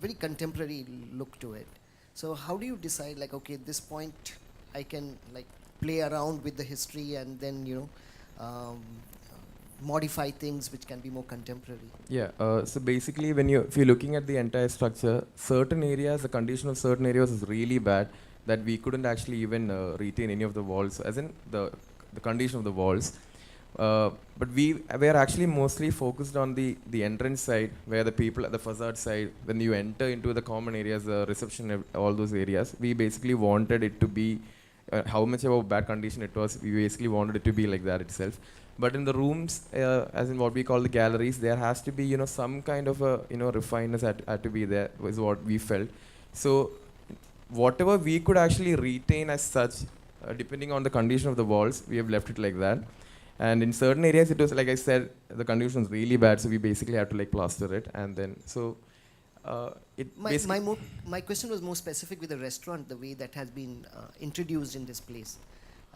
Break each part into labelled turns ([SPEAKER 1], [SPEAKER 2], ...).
[SPEAKER 1] very contemporary look to it. So how do you decide, like, okay, at this point I can like play around with the history and then modify things which can be more contemporary?
[SPEAKER 2] Yeah. So basically, if you're looking at the entire structure, certain areas, the condition of certain areas is really bad that we couldn't actually even retain any of the walls, as in the condition of the walls. But we are actually mostly focused on the entrance side, where the people at the facade side, when you enter into the common areas, the reception, all those areas, we basically wanted it to be how much of a bad condition it was. We basically wanted it to be like that itself. But in the rooms, as in what we call the galleries, there has to be some kind of a refineness had to be there, was what we felt. So whatever we could actually retain as such, depending on the condition of the walls, we have left it like that. And in certain areas, it was like I said, the condition was really bad, so we basically had to like plaster it, and then it
[SPEAKER 1] My,
[SPEAKER 2] basically.
[SPEAKER 1] my question was more specific with the restaurant, the way that has been introduced in this place,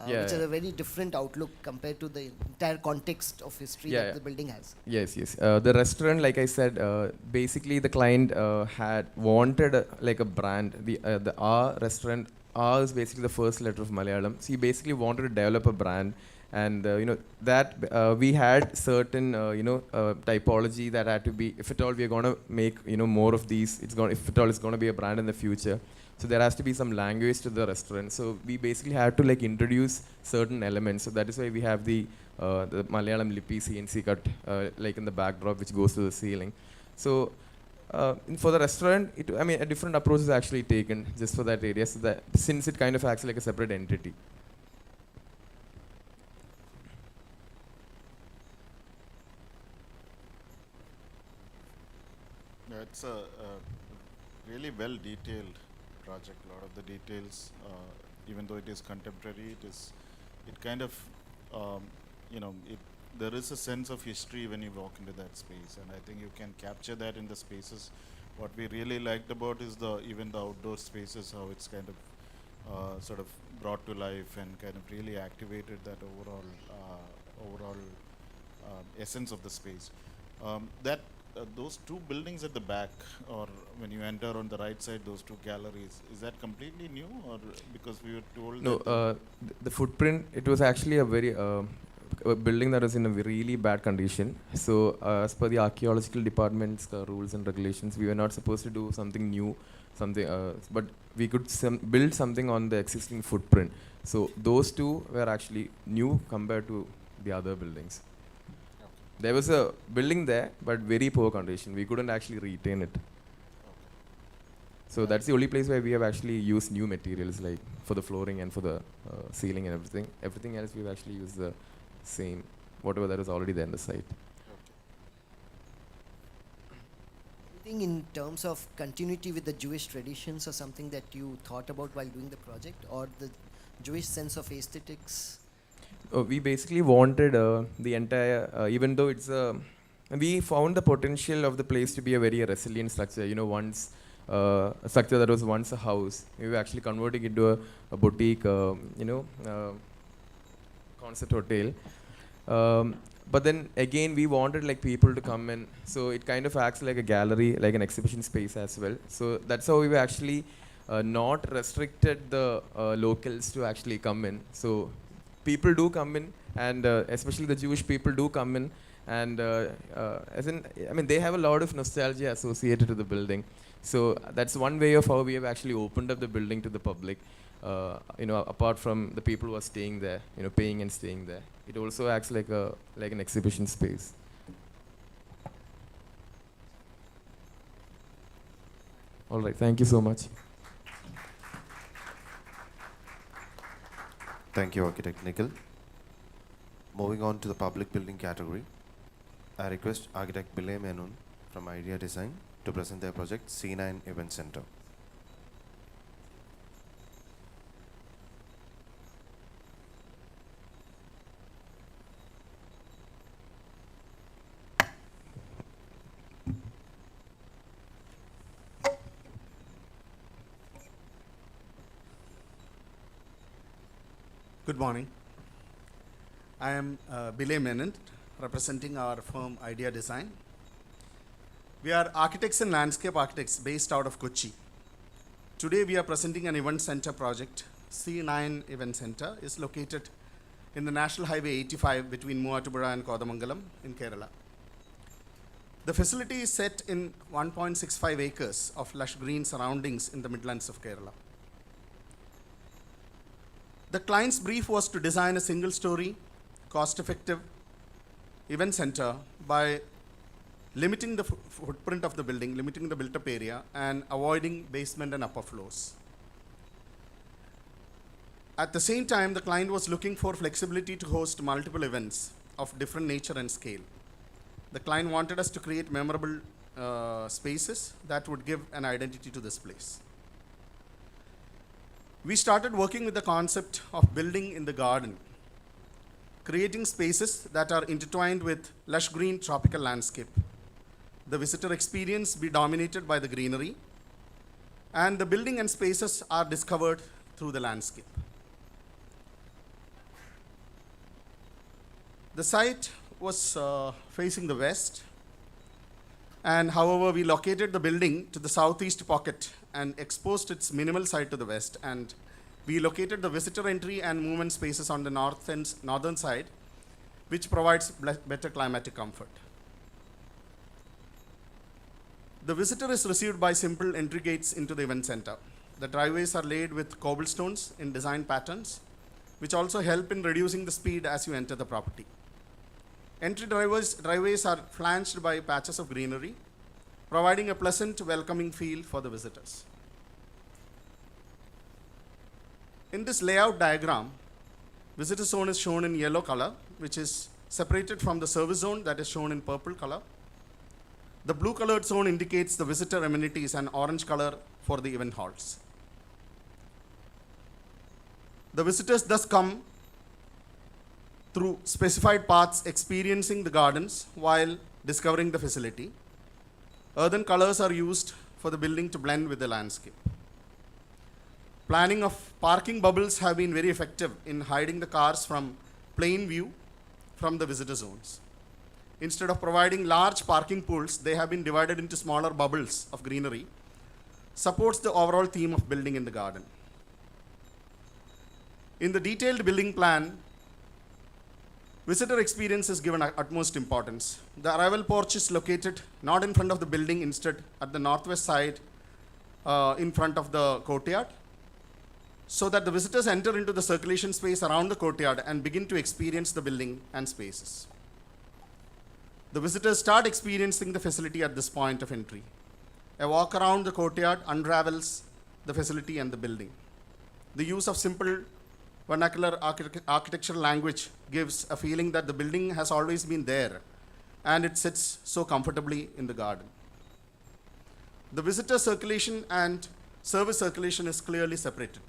[SPEAKER 2] Yeah,
[SPEAKER 1] which
[SPEAKER 2] yeah.
[SPEAKER 1] is a very different outlook compared to the entire context of history
[SPEAKER 2] Yeah,
[SPEAKER 1] that
[SPEAKER 2] yeah.
[SPEAKER 1] the building has.
[SPEAKER 2] Yes, yes. The restaurant, like I said, basically the client had wanted like a brand. The R restaurant, R is basically the first letter of Malayalam. So he basically wanted to develop a brand, and that we had certain typology that had to be. If at all we are gonna make more of these, if at all it's gonna be a brand in the future. So there has to be some language to the restaurant. So we basically had to like introduce certain elements. So that is why we have the Malayalam Lipi CNC cut like in the backdrop which goes to the ceiling. So for the restaurant, a different approach is actually taken just for that area, so that since it kind of acts like a separate entity.
[SPEAKER 3] Yeah, it's a really well detailed project. A lot of the details, even though it is contemporary, it kind of, um, there is a sense of history when you walk into that space, and I think you can capture that in the spaces. What we really liked about is even the outdoor spaces, how it's kind of sort of brought to life and kind of really activated that overall essence of the space. That those two buildings at the back, or when you enter on the right side, those two galleries, is that completely new, or because we were told
[SPEAKER 2] No,
[SPEAKER 3] that
[SPEAKER 2] the footprint, it was actually a building that was in a really bad condition. So, as per the archaeological department's rules and regulations, we were not supposed to do something new, but we could build something on the existing footprint. So, those two were actually new compared to the other buildings. There was a building there, but very poor condition. We couldn't actually retain it. So that's the only place where we have actually used new materials, like for the flooring and for the ceiling and everything. Everything else we've actually used the same, whatever that was already there in the site.
[SPEAKER 1] Anything in terms of continuity with the Jewish traditions or something that you thought about while doing the project, or the Jewish sense of aesthetics?
[SPEAKER 2] We basically wanted the entire, even though we found the potential of the place to be a very resilient structure. Once a structure that was once a house, we were actually converting it into a boutique, concept hotel. But then again, we wanted like people to come in, so it kind of acts like a gallery, like an exhibition space as well. So that's how we were actually not restricted the locals to actually come in. So people do come in, and especially the Jewish people do come in, and they have a lot of nostalgia associated to the building. So that's one way of how we have actually opened up the building to the public. Apart from the people who are staying there, paying and staying there, it also acts like an exhibition space. All right, thank you so much.
[SPEAKER 4] Thank you, Architect Nikhil. Moving on to the public building category, I request Architect Bilay Menon from IIA Design to present their project C9 Event Center.
[SPEAKER 5] Good morning. I am Bilay Menon, representing our firm Idea Design. We are architects and landscape architects based out of Kochi. Today we are presenting an event center project. C9 Event Center is located in the National Highway 85 between Muatupuzha and Kodamangalam in Kerala. The facility is set in 1.65 acres of lush green surroundings in the Midlands of Kerala. The client's brief was to design a single-story, cost-effective event center by limiting the footprint of the building, limiting the built-up area, and avoiding basement and upper floors. At the same time, the client was looking for flexibility to host multiple events of different nature and scale. The client wanted us to create memorable spaces that would give an identity to this place. We started working with the concept of building in the garden, creating spaces that are intertwined with lush green tropical landscape. The visitor experience be dominated by the greenery, and the building and spaces are discovered through the landscape. The site was facing the west, and however we located the building to the southeast pocket and exposed its minimal side to the west, and we located the visitor entry and movement spaces on the northern side, which provides better climatic comfort. The visitor is received by simple entry gates into the event center. The driveways are laid with cobblestones in design patterns, which also help in reducing the speed as you enter the property. Entry driveways are flanked by patches of greenery, providing a pleasant, welcoming feel for the visitors. In this layout diagram, visitor zone is shown in yellow color, which is separated from the service zone that is shown in purple color. The blue colored zone indicates the visitor amenities and orange color for the event halls. The visitors thus come through specified paths experiencing the gardens while discovering the facility. Earthen colors are used for the building to blend with the landscape. Planning of parking bubbles have been very effective in hiding the cars from plain view from the visitor zones. Instead of providing large parking pools, they have been divided into smaller bubbles of greenery. Supports the overall theme of building in the garden. In the detailed building plan, visitor experience is given utmost importance. The arrival porch is located not in front of the building, instead at the northwest side in front of the courtyard, so that the visitors enter into the circulation space around the courtyard and begin to experience the building and spaces. The visitors start experiencing the facility at this point of entry. A walk around the courtyard unravels the facility and the building. The use of simple vernacular architectural language gives a feeling that the building has always been there and it sits so comfortably in the garden. The visitor circulation and service circulation is clearly separated.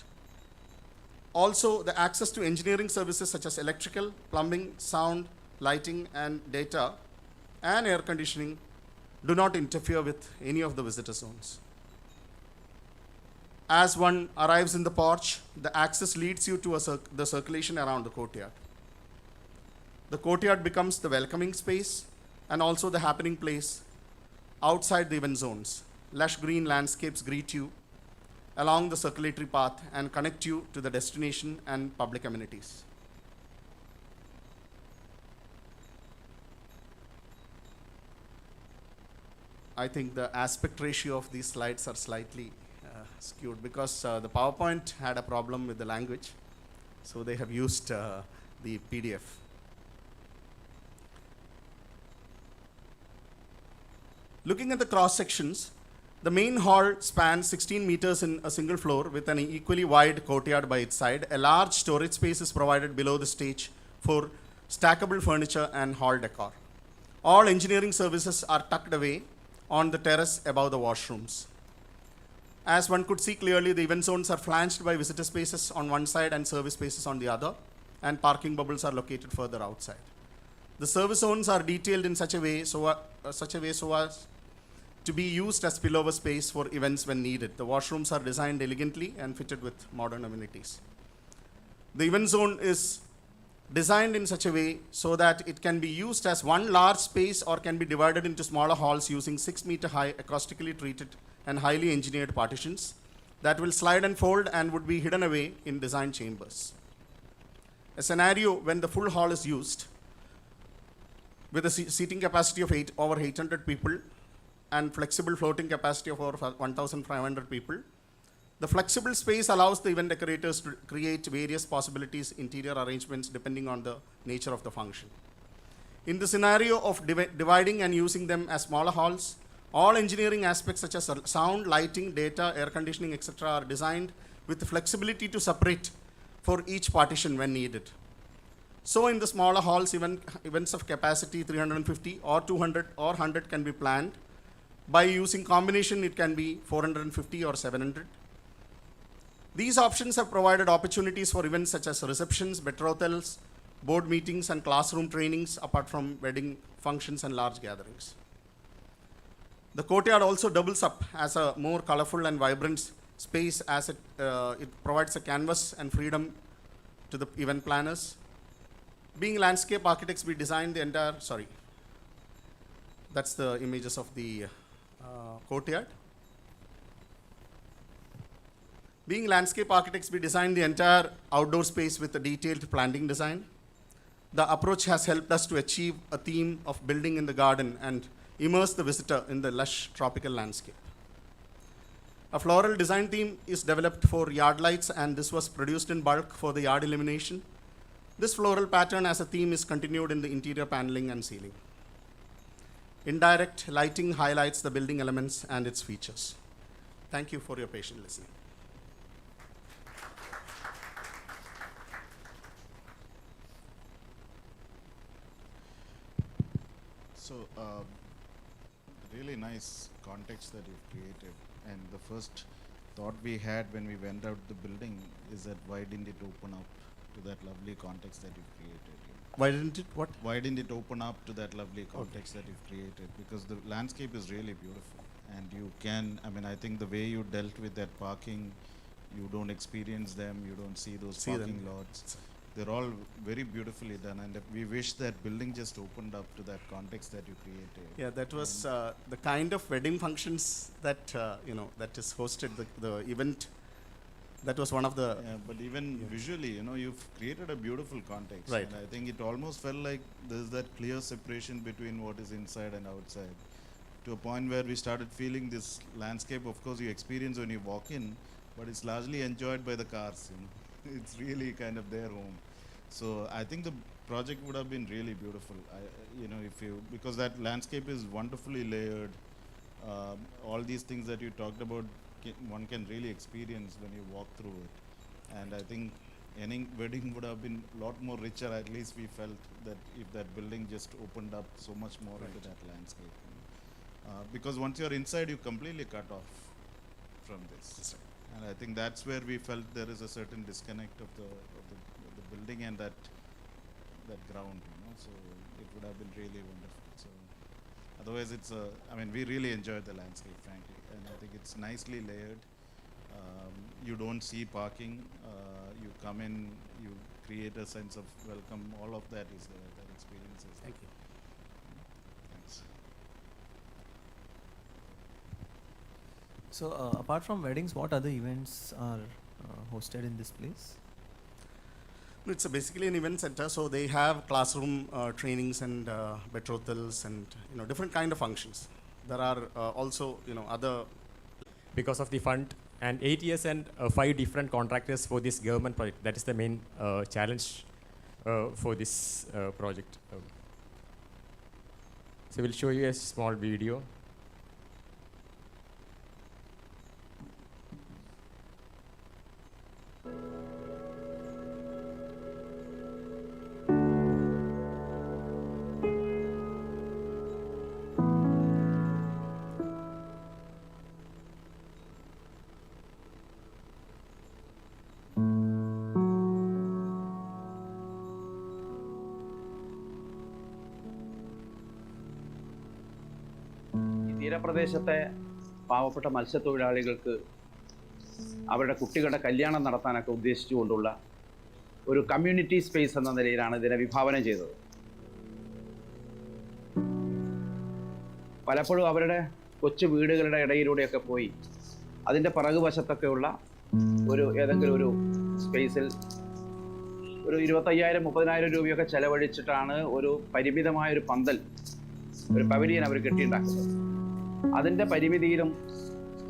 [SPEAKER 5] Also, the access to engineering services such as electrical, plumbing, sound, lighting, and data, and air conditioning do not interfere with any of the visitor zones. As one arrives in the porch, the access leads you to the circulation around the courtyard. The courtyard becomes the welcoming space and also the happening place outside the event zones. Lush green landscapes greet you along the circulatory path and connect you to the destination and public amenities. I think the aspect ratio of these slides are slightly skewed because the PowerPoint had a problem with the language, so they have used the PDF. Looking at the cross sections, the main hall spans 16 meters in a single floor with an equally wide courtyard by its side. A large storage space is provided below the stage for stackable furniture and hall decor. All engineering services are tucked away on the terrace above the washrooms. As one could see clearly, the event zones are flanked by visitor spaces on one side and service spaces on the other, and parking bubbles are located further outside. The service zones are detailed in such a way so as to be used as spillover space for events when needed. The washrooms are designed elegantly and fitted with modern amenities. The event zone is designed in such a way so that it can be used as one large space or can be divided into smaller halls using 6-meter high acoustically treated and highly engineered partitions that will slide and fold and would be hidden away in design chambers. A scenario when the full hall is used with a seating capacity of over 800 people and flexible floating capacity of over 1,500 people. The flexible space allows the event decorators to create various possibilities, interior arrangements depending on the nature of the function. In the scenario of dividing and using them as smaller halls, all engineering aspects such as sound, lighting, data, air conditioning, etc. are designed with the flexibility to separate for each partition when needed. So in the smaller halls, events of capacity 350 or 200 or 100 can be planned. By using combination, it can be 450 or 700. These options have provided opportunities for events such as receptions, betrothals, board meetings, and classroom trainings, apart from wedding functions and large gatherings. The courtyard also doubles up as a more colorful and vibrant space as it provides a canvas and freedom to the event planners. Being landscape architects, we designed the entire, that's the images of the courtyard. Being landscape architects, we designed the entire outdoor space with a detailed planting design. The approach has helped us to achieve a theme of building in the garden and immerse the visitor in the lush tropical landscape. A floral design theme is developed for yard lights, and this was produced in bulk for the yard illumination. This floral pattern as a theme is continued in the interior paneling and ceiling. Indirect lighting highlights the building elements and its features. Thank you for your patient listening.
[SPEAKER 3] So, really nice context that you've created. And the first thought we had when we went out the building is that why didn't it open up to that lovely context that you've created?
[SPEAKER 5] Why didn't it what?
[SPEAKER 3] Why didn't it open up to that lovely context that you've created? Because the landscape is really beautiful. And you can, I think the way you dealt with that parking, you don't experience them, you don't see those parking lots. They're all very beautifully done, and we wish that building just opened up to that context that you created.
[SPEAKER 5] Yeah, that was the kind of wedding functions that that is hosted. The event, that was one of the.
[SPEAKER 3] Yeah, but even visually, you've created a beautiful context.
[SPEAKER 5] Right.
[SPEAKER 3] And I think it almost felt like there's that clear separation between what is inside and outside, to a point where we started feeling this landscape. Of course, you experience when you walk in, but it's largely enjoyed by the cars. It's really kind of their home. So I think the project would have been really beautiful. Because that landscape is wonderfully layered. All these things that you talked about, one can really experience when you walk through it. And I think any wedding would have been a lot more richer. At least we felt that if that building just opened up so much more into that landscape. Because once you're inside, you completely cut off from this. And I think that's where we felt there is a certain disconnect of the building and that ground, So it would have been really wonderful. So otherwise, we really enjoyed the landscape, frankly, and I think it's nicely layered. You don't see parking. You come in, you create a sense of welcome. All of that is there. That experience is there.
[SPEAKER 5] Thank you.
[SPEAKER 3] Thanks.
[SPEAKER 6] So apart from weddings, what other events are hosted in this place?
[SPEAKER 5] It's basically an event center, so they have classroom trainings and betrothals and different kind of functions. There are also other.
[SPEAKER 7] Because of the fund and 8 years and 5 different contractors for this government project. That is the main challenge for this project. So we'll show you a small video.
[SPEAKER 8] തീരപ്രദേശത്തെ പാവപ്പെട്ട മത്സ്യത്തൊഴിലാളികൾക്ക് അവരുടെ കുട്ടികളുടെ കല്യാണം നടത്താനൊക്കെ ഉദ്ദേശിച്ചുകൊണ്ടുള്ള ഒരു community space എന്ന നിലയിലാണ് ഇതിനെ വിഭാവനം ചെയ്തത്. പലപ്പോഴും അവരുടെ കൊച്ചു വീടുകളുടെ ഇടയിലൂടെയൊക്കെ പോയി അതിൻ്റെ പിറകുവശത്തൊക്കെയുള്ള ഏതെങ്കിലും ഒരു സ്പേസിൽ ഒരു 25,000-30,000 രൂപയൊക്കെ ചെലവഴിച്ചിട്ടാണ് ഒരു പരിമിതമായൊരു പന്തൽ, ഒരു പവലിയൻ അവർ കെട്ടിയുണ്ടാക്കുന്നത്. അതിൻ്റെ പരിമിതിയിലും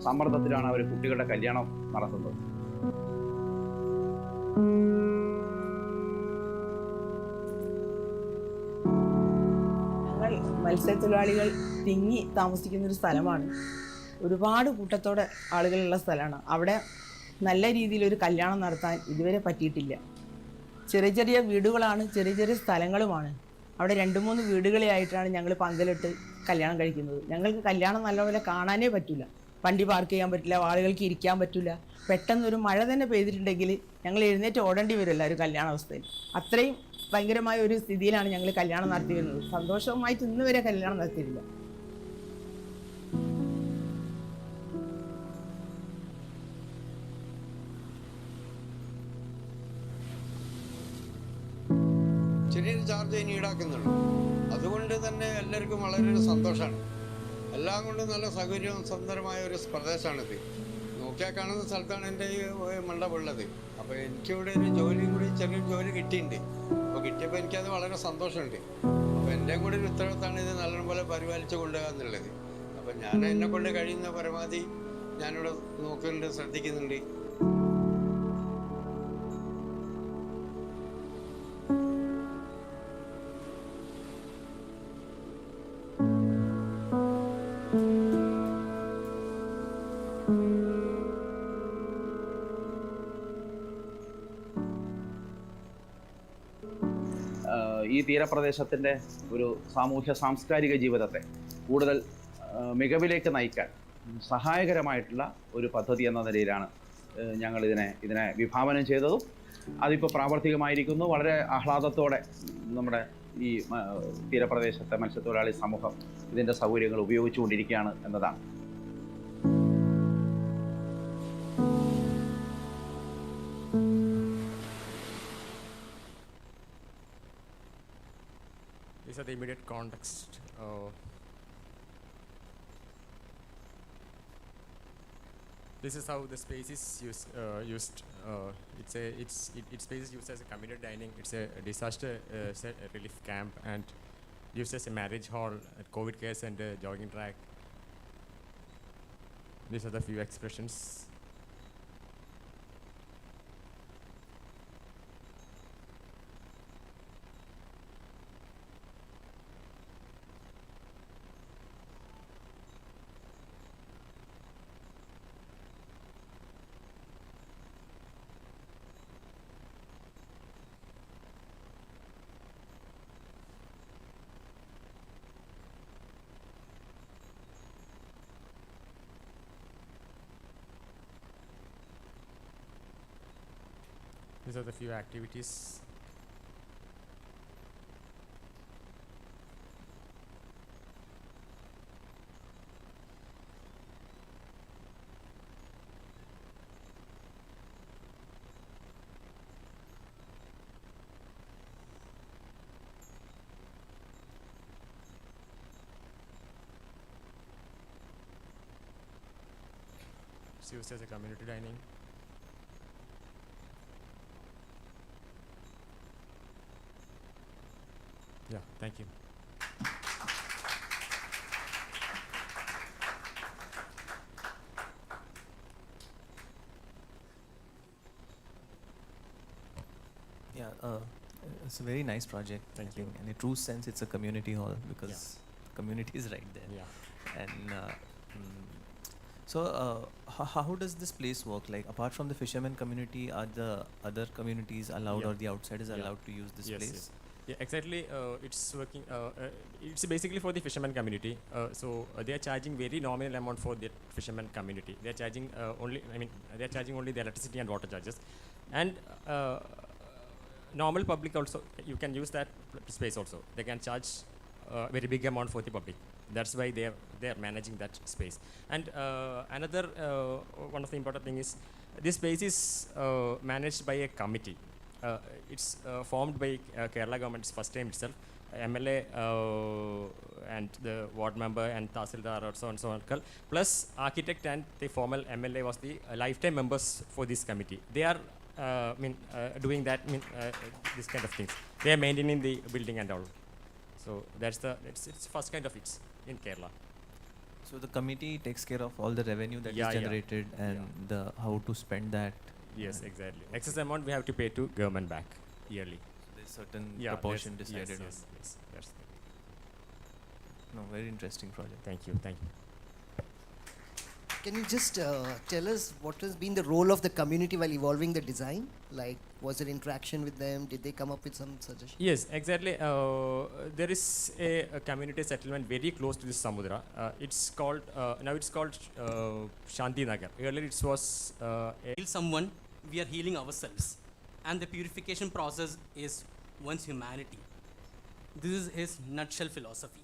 [SPEAKER 8] സമ്മർദ്ദത്തിലാണ് അവർ കുട്ടികളുടെ കല്യാണം നടത്തുന്നത്.
[SPEAKER 9] ഞങ്ങൾ മത്സ്യത്തൊഴിലാളികൾ തിങ്ങി താമസിക്കുന്നൊരു സ്ഥലമാണ്. ഒരുപാട് കൂട്ടത്തോടെ ആളുകളുള്ള സ്ഥലമാണ്. അവിടെ നല്ല രീതിയിലൊരു കല്യാണം നടത്താൻ ഇതുവരെ പറ്റിയിട്ടില്ല. ചെറിയ ചെറിയ വീടുകളാണ്, ചെറിയ ചെറിയ സ്ഥലങ്ങളുമാണ്. അവിടെ 2-3 വീടുകളായിട്ടാണ് ഞങ്ങൾ പന്തലിട്ട് കല്യാണം കഴിക്കുന്നത്. ഞങ്ങൾക്ക് കല്യാണം നല്ലപോലെ കാണാനേ പറ്റില്ല. വണ്ടി പാർക്ക് ചെയ്യാൻ പറ്റില്ല, ആളുകൾക്ക് ഇരിക്കാൻ പറ്റില്ല. പെട്ടെന്നൊരു മഴ തന്നെ പെയ്തിട്ടുണ്ടെങ്കിൽ ഞങ്ങൾ എഴുന്നേറ്റ് ഓടേണ്ടി വരുമല്ലോ ഒരു കല്യാണ അവസ്ഥയിൽ. അത്രയും ഭയങ്കരമായ ഒരു സ്ഥിതിയിലാണ് ഞങ്ങൾ കല്യാണം നടത്തി വരുന്നത്. സന്തോഷമായിട്ട് ഇന്ന് വരെ കല്യാണം നടത്തിയിട്ടില്ല.
[SPEAKER 10] ചെറിയൊരു ചാർജ് ഇനി ഈടാക്കുന്നുള്ളൂ. അതുകൊണ്ട് തന്നെ എല്ലാവർക്കും വളരെ സന്തോഷമാണ്. എല്ലാം കൊണ്ടും നല്ല സൗകര്യവും സുന്ദരമായ ഒരു പ്രദേശമാണിത്. നോക്കിയാൽ കാണുന്ന സ്ഥലത്താണ് എൻ്റെ ഈ മണ്ഡപമുള്ളത്. അപ്പോൾ എനിക്കിവിടെ ഒരു ജോലിയും കൂടി, ചെറിയൊരു ജോലി കിട്ടിയിട്ടുണ്ട്. അപ്പോൾ കിട്ടിയപ്പോൾ എനിക്കത് വളരെ സന്തോഷമുണ്ട്. അപ്പോൾ എൻ്റെയും കൂടി ഒരു ഉത്തരവാദിത്തമാണ് ഇത് നല്ലപോലെ പരിപാലിച്ച് കൊണ്ടുപോകുക എന്നുള്ളത്. അപ്പോൾ ഞാൻ എന്നെക്കൊണ്ട് കഴിയുന്ന പരമാവധി ഞാനിവിടെ നോക്കുന്നുണ്ട്, ശ്രദ്ധിക്കുന്നുണ്ട്.
[SPEAKER 8] ഈ തീരപ്രദേശത്തിൻ്റെ ഒരു സാമൂഹ്യ സാംസ്കാരിക ജീവിതത്തെ കൂടുതൽ മികവിലേക്ക് നയിക്കാൻ സഹായകരമായിട്ടുള്ള ഒരു പദ്ധതി എന്ന നിലയിലാണ് ഞങ്ങൾ ഇതിനെ വിഭാവനം ചെയ്തതും അതിപ്പോൾ പ്രാവർത്തികമായിരിക്കുന്നു. വളരെ ആഹ്ലാദത്തോടെ നമ്മുടെ ഈ തീരപ്രദേശത്തെ മത്സ്യത്തൊഴിലാളി സമൂഹം ഇതിൻ്റെ സൗകര്യങ്ങൾ ഉപയോഗിച്ചുകൊണ്ടിരിക്കുകയാണ് എന്നതാണ്.
[SPEAKER 7] These are the immediate context. This is how the space is used. It's space is used as a community dining. It's a disaster relief camp and used as a marriage hall, a COVID care center, jogging track. These are the few expressions. These are the few activities. It's used as a community dining. Yeah, thank you.
[SPEAKER 6] Yeah, it's a very nice project.
[SPEAKER 7] Thank
[SPEAKER 6] I think,
[SPEAKER 7] you.
[SPEAKER 6] in a true sense, it's a community hall because the community is right there.
[SPEAKER 7] Yeah.
[SPEAKER 6] And so, how does this place work? Like, apart from the fishermen community, are the other communities allowed,
[SPEAKER 7] Yeah.
[SPEAKER 6] or the outsiders
[SPEAKER 7] Yeah.
[SPEAKER 6] allowed to use this
[SPEAKER 7] Yes,
[SPEAKER 6] place?
[SPEAKER 7] yes. Yeah, exactly. It's working. It's basically for the fisherman community. So they are charging very nominal amount for the fisherman community. They are charging they are charging only the electricity and water charges, and normal public also you can use that space also. They can charge very big amount for the public. That's why they are managing that space. And another one of the important thing is this space is managed by a committee. it's formed by Kerala government's first time itself. MLA and the ward member and Tahsildar or so on and so on. Plus architect and the formal MLA was the lifetime members for this committee. They are doing that, this kind of things. They are maintaining the building and all. So that's it's first kind of it's in Kerala.
[SPEAKER 6] So the committee takes care of all the revenue that is generated and the how to spend that.
[SPEAKER 7] Yes, exactly. Excess amount we have to pay to government back yearly.
[SPEAKER 6] So there's certain proportion decided on.
[SPEAKER 7] Yes, yes.
[SPEAKER 6] No, very interesting project.
[SPEAKER 7] Thank you.
[SPEAKER 1] Can you just tell us what has been the role of the community while evolving the design? Like, was there interaction with them? Did they come up with some suggestions?
[SPEAKER 7] Yes, exactly. There is a community settlement very close to this Samudra. It's called now it's called Shanti Nagar. Earlier it was
[SPEAKER 11] Heal someone, we are healing ourselves, and the purification process is one's humanity. This is his nutshell philosophy.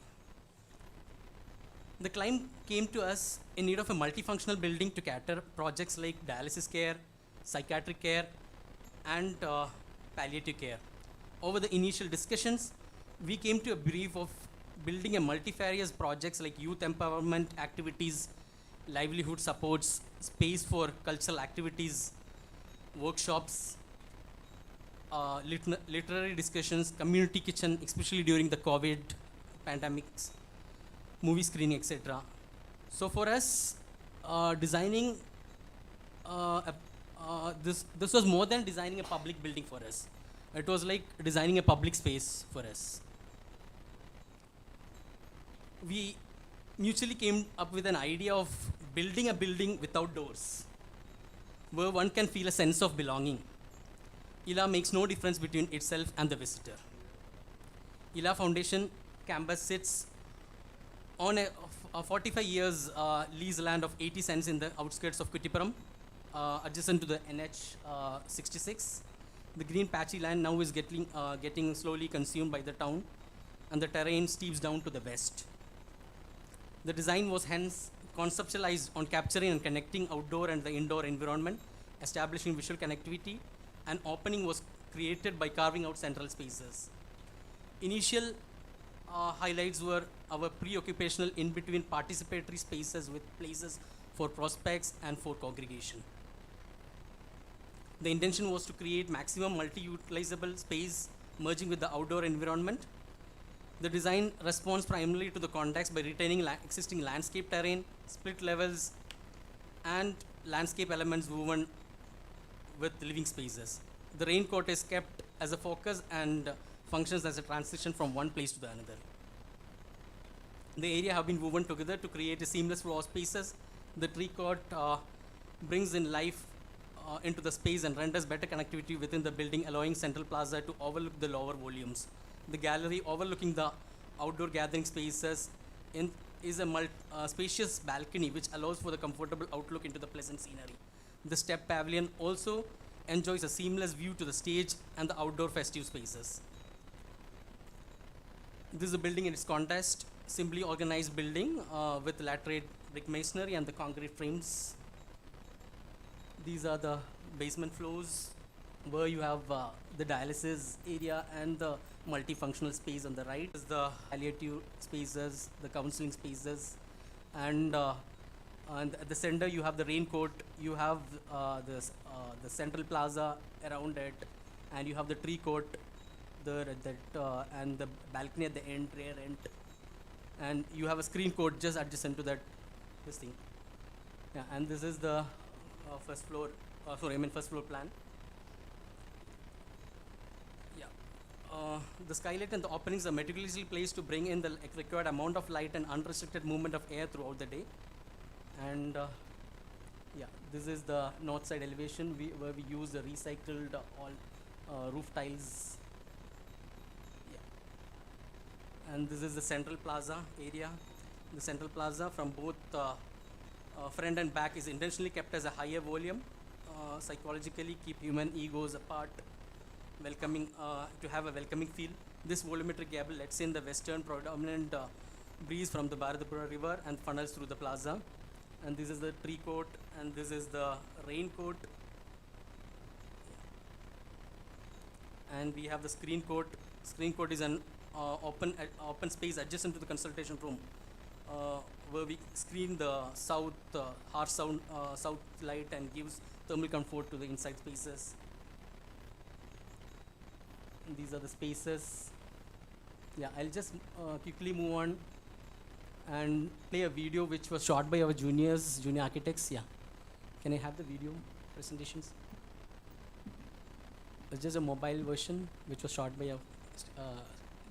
[SPEAKER 11] The client came to us in need of a multifunctional building to cater projects like dialysis care, psychiatric care, and palliative care. Over the initial discussions, we came to a brief of building a multifarious projects like youth empowerment activities, livelihood supports, space for cultural activities, workshops, literary discussions, community kitchen, especially during the COVID pandemics, movie screening, etc. So for us, designing this was more than designing a public building for us. It was like designing a public space for us. We mutually came up with an idea of building a building without doors, where one can feel a sense of belonging. IIA makes no difference between itself and the visitor. IIA Foundation campus sits on a 45 years lease land of 80 cents in the outskirts of Kuttipuram, adjacent to the NH 66. The green patchy land now is getting slowly consumed by the town, and the terrain steeps down to the west. The design was hence conceptualized on capturing and connecting outdoor and the indoor environment, establishing visual connectivity, and opening was created by carving out central spaces. Initial highlights were our pre-occupational in-between participatory spaces with places for prospects and for congregation. The intention was to create maximum multi-utilizable space merging with the outdoor environment. The design responds primarily to the context by retaining existing landscape terrain, split levels, and landscape elements woven with living spaces. The raincoat is kept as a focus and functions as a transition from one place to the another. The area have been woven together to create a seamless flow of spaces. The tree court brings in life into the space and renders better connectivity within the building, allowing Central Plaza to overlook the lower volumes. The gallery overlooking the outdoor gathering spaces is a spacious balcony which allows for the comfortable outlook into the pleasant scenery. The step pavilion also enjoys a seamless view to the stage and the outdoor festive spaces. This is a building in its context, simply organized building with laterite brick masonry and the concrete frames. These are the basement floors where you have the dialysis area and the multifunctional space on the right. Is the palliative spaces, the counseling spaces, and at the center you have the raincoat, you have the central plaza around it, and you have the tree court there at that, and the balcony at the end, rear end, and you have a screen court just adjacent to that, this thing. Yeah, and this is the first floor, first floor plan. Yeah, the skylight and the openings are meticulously placed to bring in the required amount of light and unrestricted movement of air throughout the day. And yeah, this is the north side elevation where we use the recycled all roof tiles. Yeah. And this is the central plaza area. The central plaza from both front and back is intentionally kept as a higher volume, psychologically keep human egos apart, welcoming to have a welcoming feel. This volumetric gable lets in the western predominant breeze from the Bharatapura river and funnels through the plaza. And this is the tree court, and this is the raincoat. and we have the screen court. Screen court is an open space adjacent to the consultation room, where we screen the harsh south light and gives thermal comfort to the inside spaces. And these are the spaces. Yeah, I'll just quickly move on and play a video which was shot by our junior architects. Yeah, can I have the video presentations? It's just a mobile version which was shot by our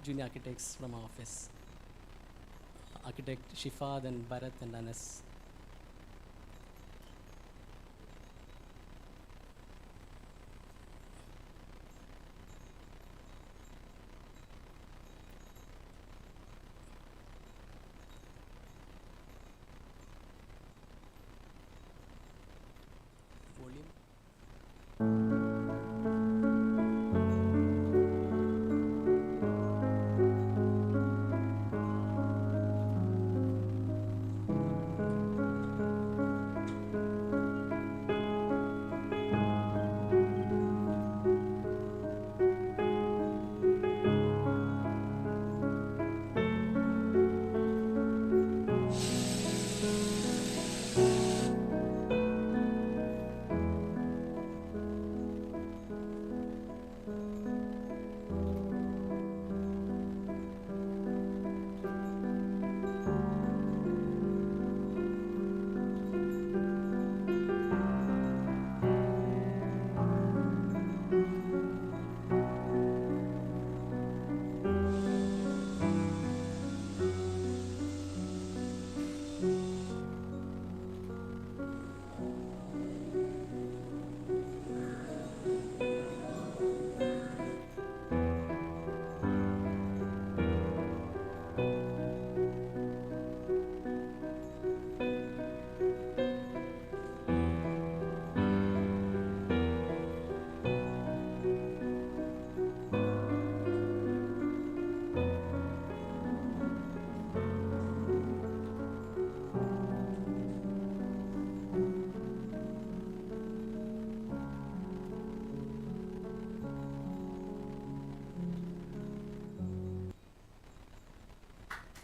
[SPEAKER 11] junior architects from our office. Architect Shifa, then Bharat and Anas. Volume.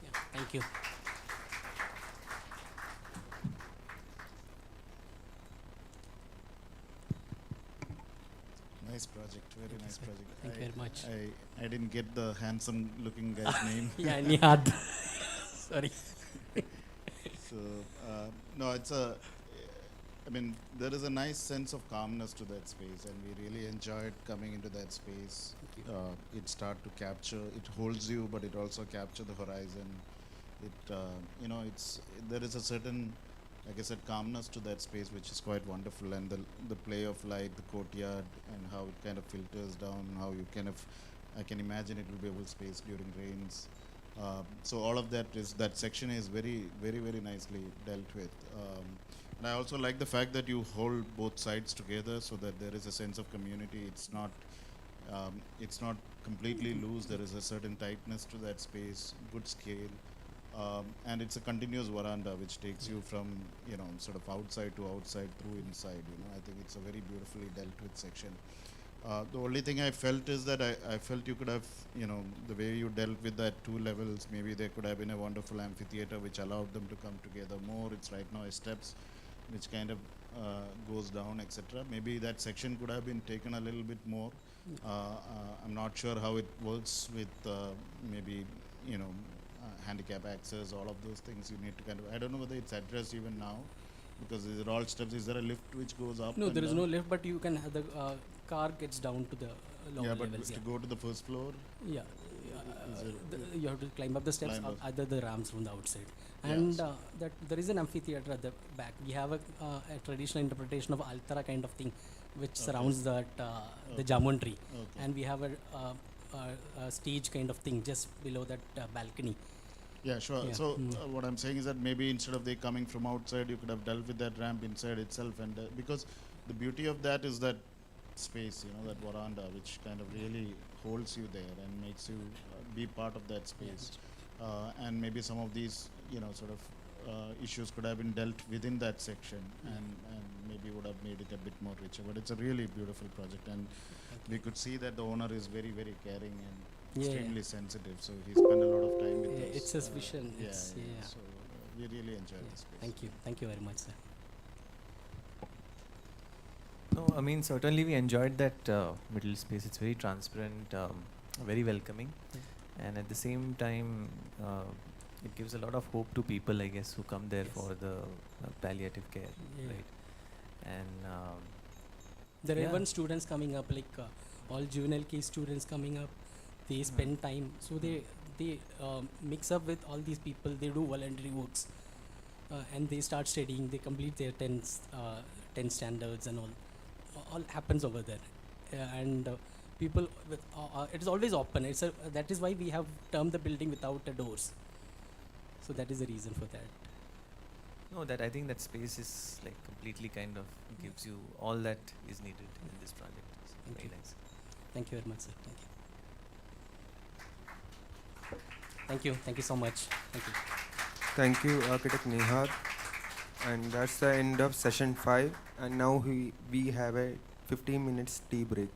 [SPEAKER 11] Yeah, thank you.
[SPEAKER 3] Nice project, very
[SPEAKER 11] Thank you,
[SPEAKER 3] nice
[SPEAKER 11] sir.
[SPEAKER 3] project.
[SPEAKER 11] Thank you very much.
[SPEAKER 3] I didn't get the handsome looking guy's name.
[SPEAKER 11] Yeah, Nihad. Sorry.
[SPEAKER 3] So, no, I mean, there is a nice sense of calmness to that space, and we really enjoyed coming into that space.
[SPEAKER 11] Thank you.
[SPEAKER 3] It start to capture, it holds you, but it also capture the horizon. There is a certain, like I said, calmness to that space, which is quite wonderful, and the play of light, the courtyard, and how it kind of filters down, how you kind of, I can imagine it will be able space during rains. So all of that section is very, very, very nicely dealt with. And I also like the fact that you hold both sides together so that there is a sense of community. It's not completely loose. There is a certain tightness to that space, good scale. And it's a continuous veranda which takes you from, sort of outside to outside through inside. I think it's a very beautifully dealt with section. The only thing I felt is that I felt you could have, the way you dealt with that 2 levels, maybe there could have been a wonderful amphitheater which allowed them to come together more. It's right now a steps which kind of goes down, etc. Maybe that section could have been taken a little bit more. I'm not sure how it works with maybe, handicap access, all of those things you need to kind of, I don't know whether it's addressed even now, because these are all steps. Is there a lift which goes up?
[SPEAKER 11] No,
[SPEAKER 3] and
[SPEAKER 11] there is
[SPEAKER 3] down?
[SPEAKER 11] no lift, but you can have the car gets down to the lower
[SPEAKER 3] Yeah, but
[SPEAKER 11] levels.
[SPEAKER 3] to go to the first floor,
[SPEAKER 11] Yeah. You have to climb up the steps,
[SPEAKER 3] Climb up.
[SPEAKER 11] either the ramps from the outside.
[SPEAKER 3] Yeah,
[SPEAKER 11] And
[SPEAKER 3] so-
[SPEAKER 11] that there is an amphitheater at the back. We have a traditional interpretation of Altara kind of thing, which
[SPEAKER 3] Okay.
[SPEAKER 11] surrounds that the
[SPEAKER 3] Okay.
[SPEAKER 11] jamun tree.
[SPEAKER 3] Okay.
[SPEAKER 11] And we have a stage kind of thing just below that balcony.
[SPEAKER 3] Yeah, sure.
[SPEAKER 11] Yeah.
[SPEAKER 3] So
[SPEAKER 11] Mm.
[SPEAKER 3] what I'm saying is that maybe instead of they coming from outside, you could have dealt with that ramp inside itself, and because the beauty of that is that space, that veranda, which kind of really holds you there and makes you be part of that space. And maybe some of these, sort of issues could have been dealt within that section, and maybe would have made it a bit more richer. But it's a really beautiful project, and we could see that the owner is very, very caring and extremely sensitive. So he spent a lot of time with us.
[SPEAKER 11] It's his vision.
[SPEAKER 3] So we really enjoyed this place.
[SPEAKER 11] Thank you very much, sir.
[SPEAKER 6] No, I mean, certainly we enjoyed that middle space. It's very transparent, very welcoming, and at the same time, it gives a lot of hope to people, I guess, who come there for the palliative care, right? And
[SPEAKER 11] there are even students coming up, like all juvenile case students coming up. They spend time, so they mix up with all these people. They do voluntary works, and they start studying. They complete their 10 standards and all happens over there, and people with it is always open. That is why we have termed the building without doors. So that is the reason for that.
[SPEAKER 6] no, that I think that space is like completely kind of gives you all that is needed in this project. So
[SPEAKER 11] Thank
[SPEAKER 6] very
[SPEAKER 11] you.
[SPEAKER 6] nice.
[SPEAKER 11] Thank you very much, sir. Thank you so much. Thank you.
[SPEAKER 12] Thank you, Architect Nihar. And that's the end of session 5. And now we have a 15 minutes tea break.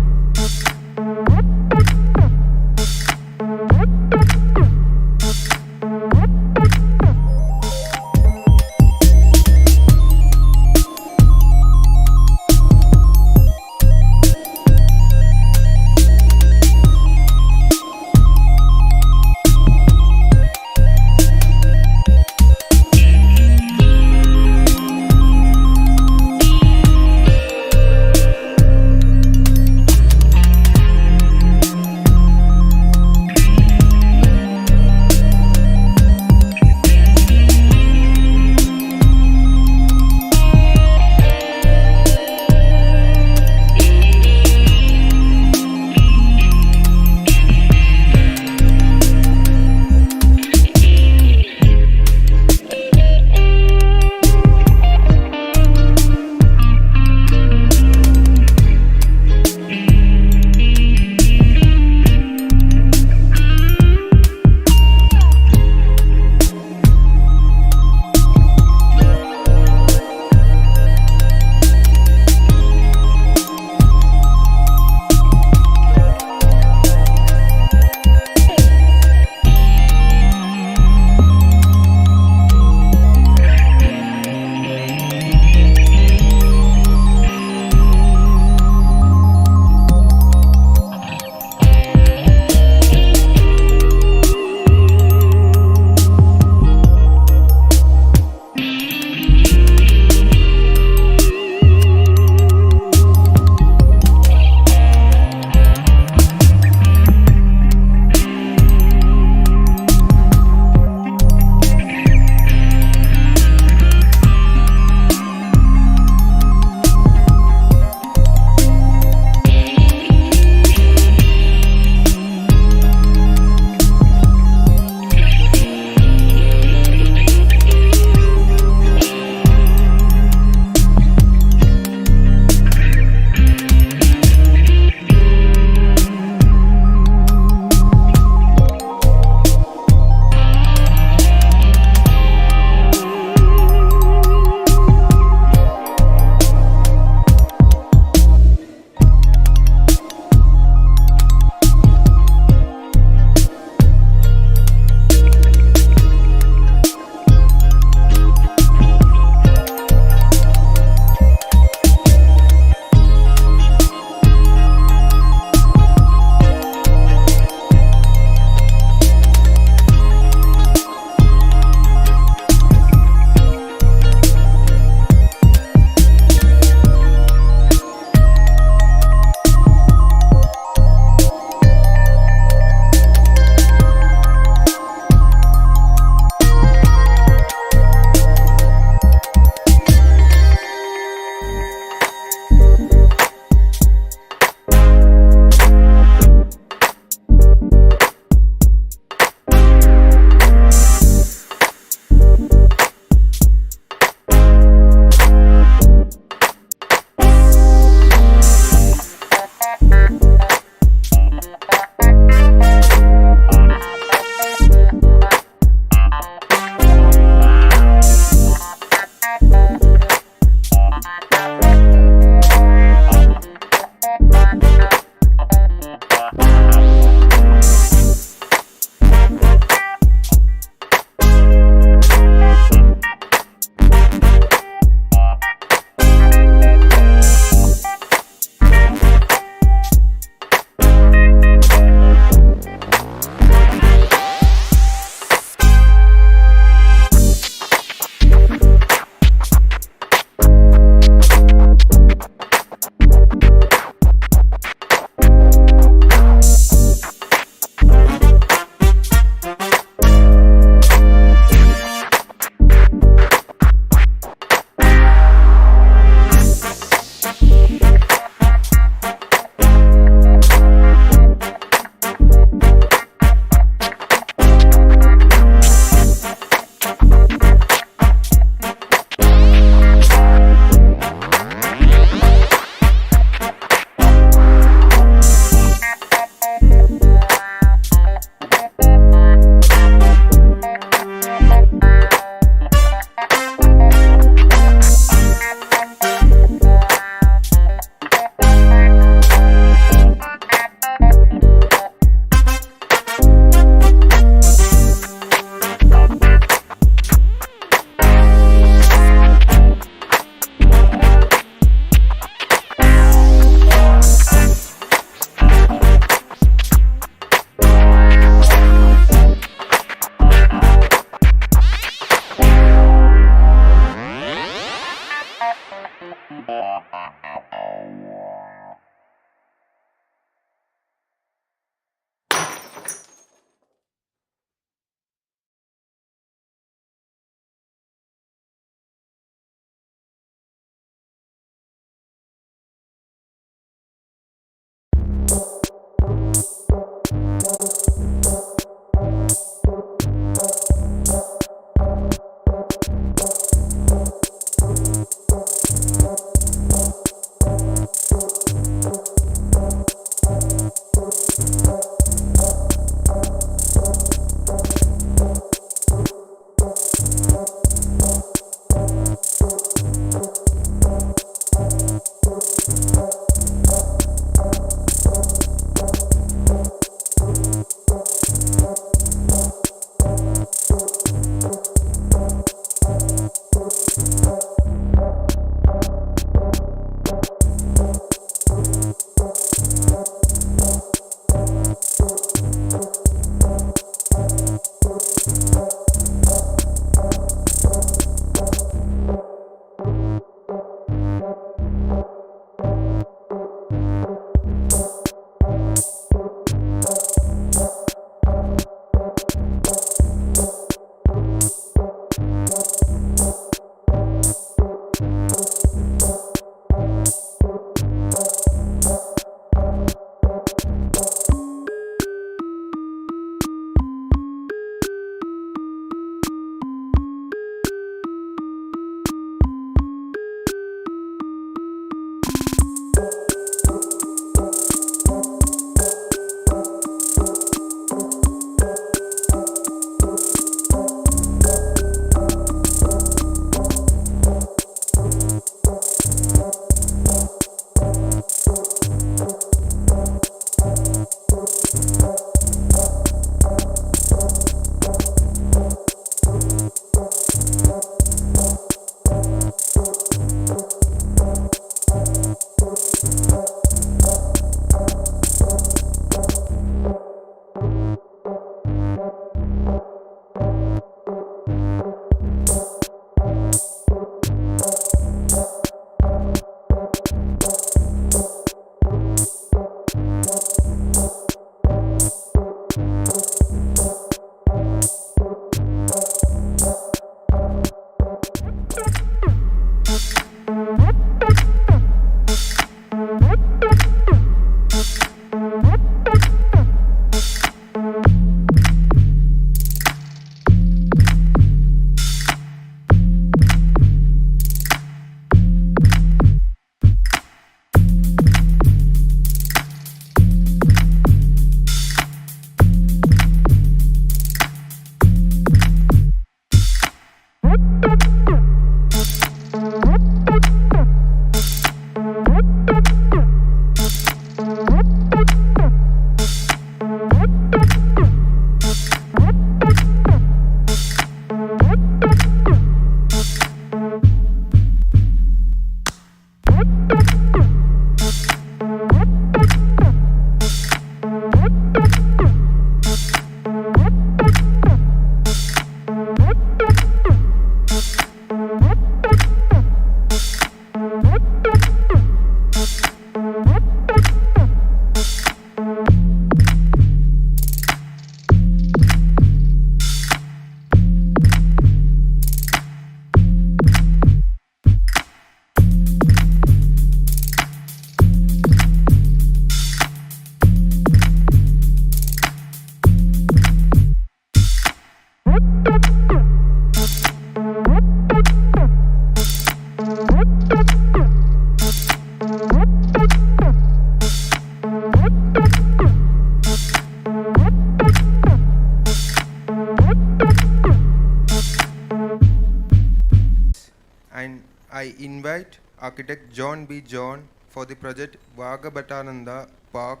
[SPEAKER 12] invite architect John B. John for the project Vagabatananda Park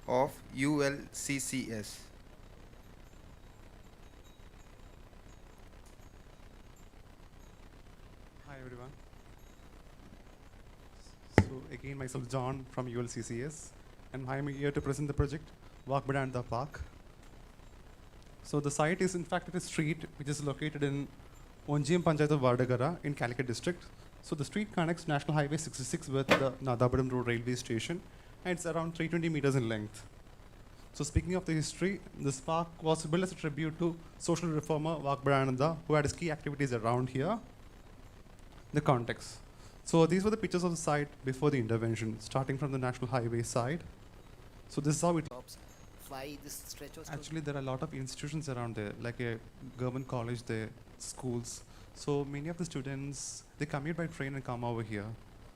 [SPEAKER 12] of ULCCS.
[SPEAKER 13] Hi everyone. So again, myself John from ULCCS, and I'm here to present the project Vagabatananda Park. So the site is in fact a street which is located in Onjiyam Panchayat of Vadagara in Calicut district. So the street connects National Highway 66 with the Nadabadam Road railway station, and it's around 320 meters in length. So speaking of the history, this park was built as a tribute to social reformer Vagabatananda, who had his key activities around here. The context. So these were the pictures of the site before the intervention, starting from the National Highway side. So this is how it.
[SPEAKER 1] Why this stretch was
[SPEAKER 13] Actually, there are a lot of institutions around there, like a government college there, schools. So many of the students, they commute by train and come over here.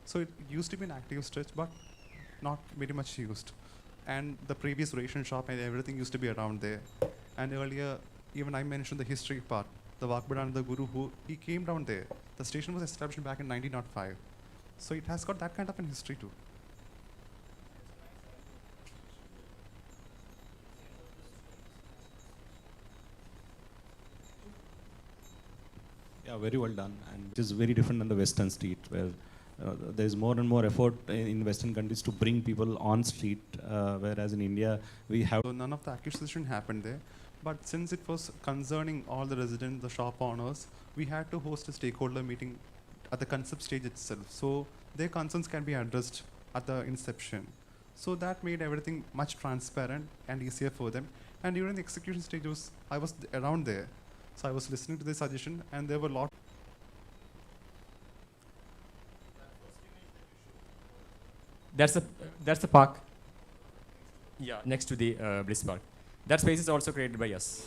[SPEAKER 13] So it used to be an active stretch, but not very much used. And the previous ration shop and everything used to be around there. And earlier, even I mentioned the history part. The Vagabatananda Guru, he came down there. The station was established back in 1905. So it has got that kind of an history too.
[SPEAKER 14] Yeah, very well done. And it is very different than the Western street, where there is more and more effort in Western countries to bring people on street, whereas in India we have.
[SPEAKER 13] So none of the acquisition happened there. But since it was concerning all the residents, the shop owners, we had to host a stakeholder meeting at the concept stage itself. So their concerns can be addressed at the inception. So that made everything much transparent and easier for them. And during the execution stage, I was around there. So I was listening to the suggestion, and there were a lot.
[SPEAKER 7] That's the park. Yeah, next to the Bliss Park. That space is also created by us.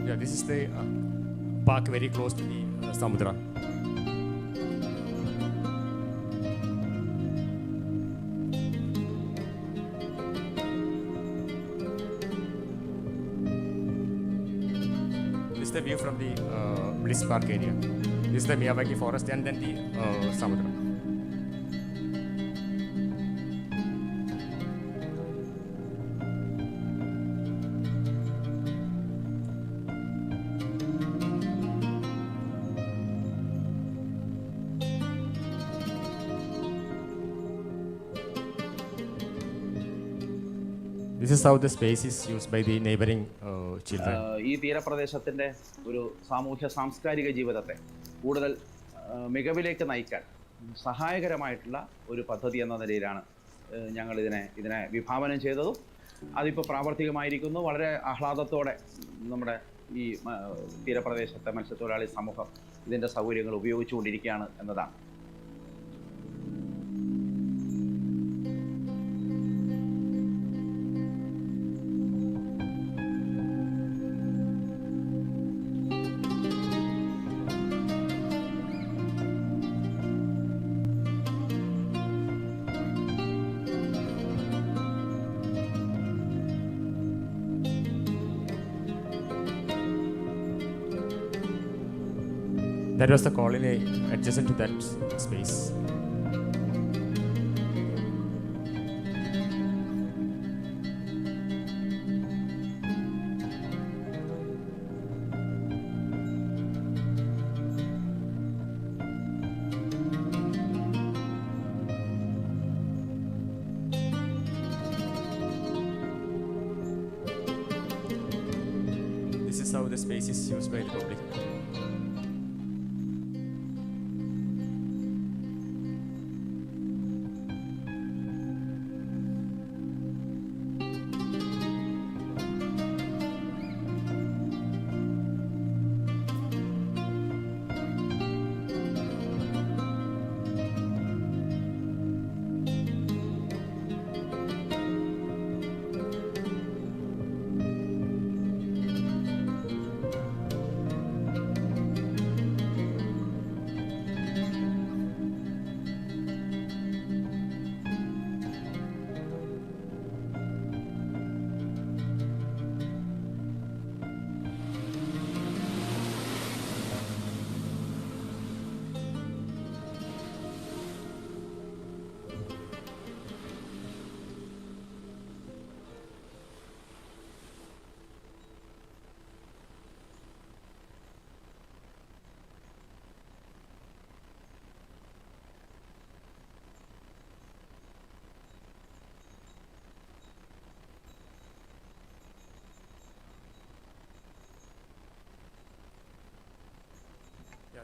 [SPEAKER 7] Yeah, this is the park very close to the Samudra. This is the view from the Bliss Park area. This is the Miyawaki forest and then the Samudra. This is how the space is used by the neighboring children.
[SPEAKER 8] ഈ തീരപ്രദേശത്തിൻ്റെ ഒരു സാമൂഹ്യ സാംസ്കാരിക ജീവിതത്തെ കൂടുതൽ മികവിലേക്ക് നയിക്കാൻ സഹായകരമായിട്ടുള്ള ഒരു പദ്ധതി എന്ന നിലയിലാണ് ഞങ്ങൾ ഇതിനെ വിഭാവനം ചെയ്തതും അതിപ്പോൾ പ്രാവർത്തികമായിരിക്കുന്നു. വളരെ ആഹ്ലാദത്തോടെ നമ്മുടെ ഈ തീരപ്രദേശത്തെ മത്സ്യത്തൊഴിലാളി സമൂഹം ഇതിൻ്റെ സൗകര്യങ്ങൾ ഉപയോഗിച്ചുകൊണ്ടിരിക്കുകയാണ് എന്നതാണ്.
[SPEAKER 7] That was the colony adjacent to that space. This is how the space is used by the public.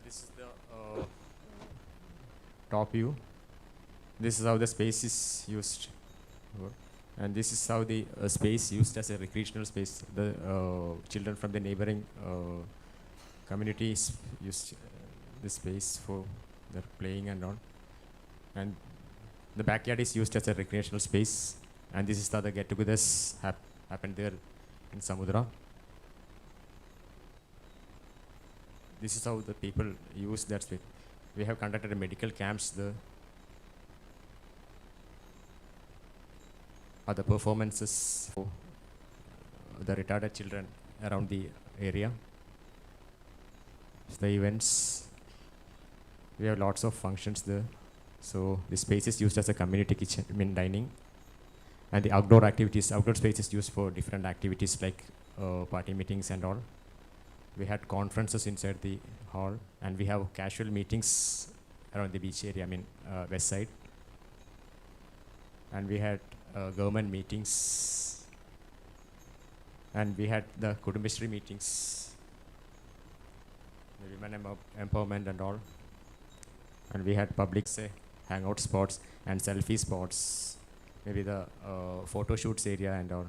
[SPEAKER 7] This is the top view. This is how the space is used. And this is how the space used as a recreational space. The children from the neighboring communities used this space for their playing and all. And the backyard is used as a recreational space. And this is how the get-togethers happened there in Samudra. This is how the people use that space. We have conducted medical camps there. Other performances for the retarded children around the area. The events. We have lots of functions there. So the space is used as a community kitchen, dining. And the outdoor activities, outdoor space is used for different activities like party meetings and all. We had conferences inside the hall, and we have casual meetings around the beach area, west side. And we had government meetings, and we had the Kudumbashri meetings, the women empowerment and all. And we had public hangout spots and selfie spots, maybe the photo shoots area and all.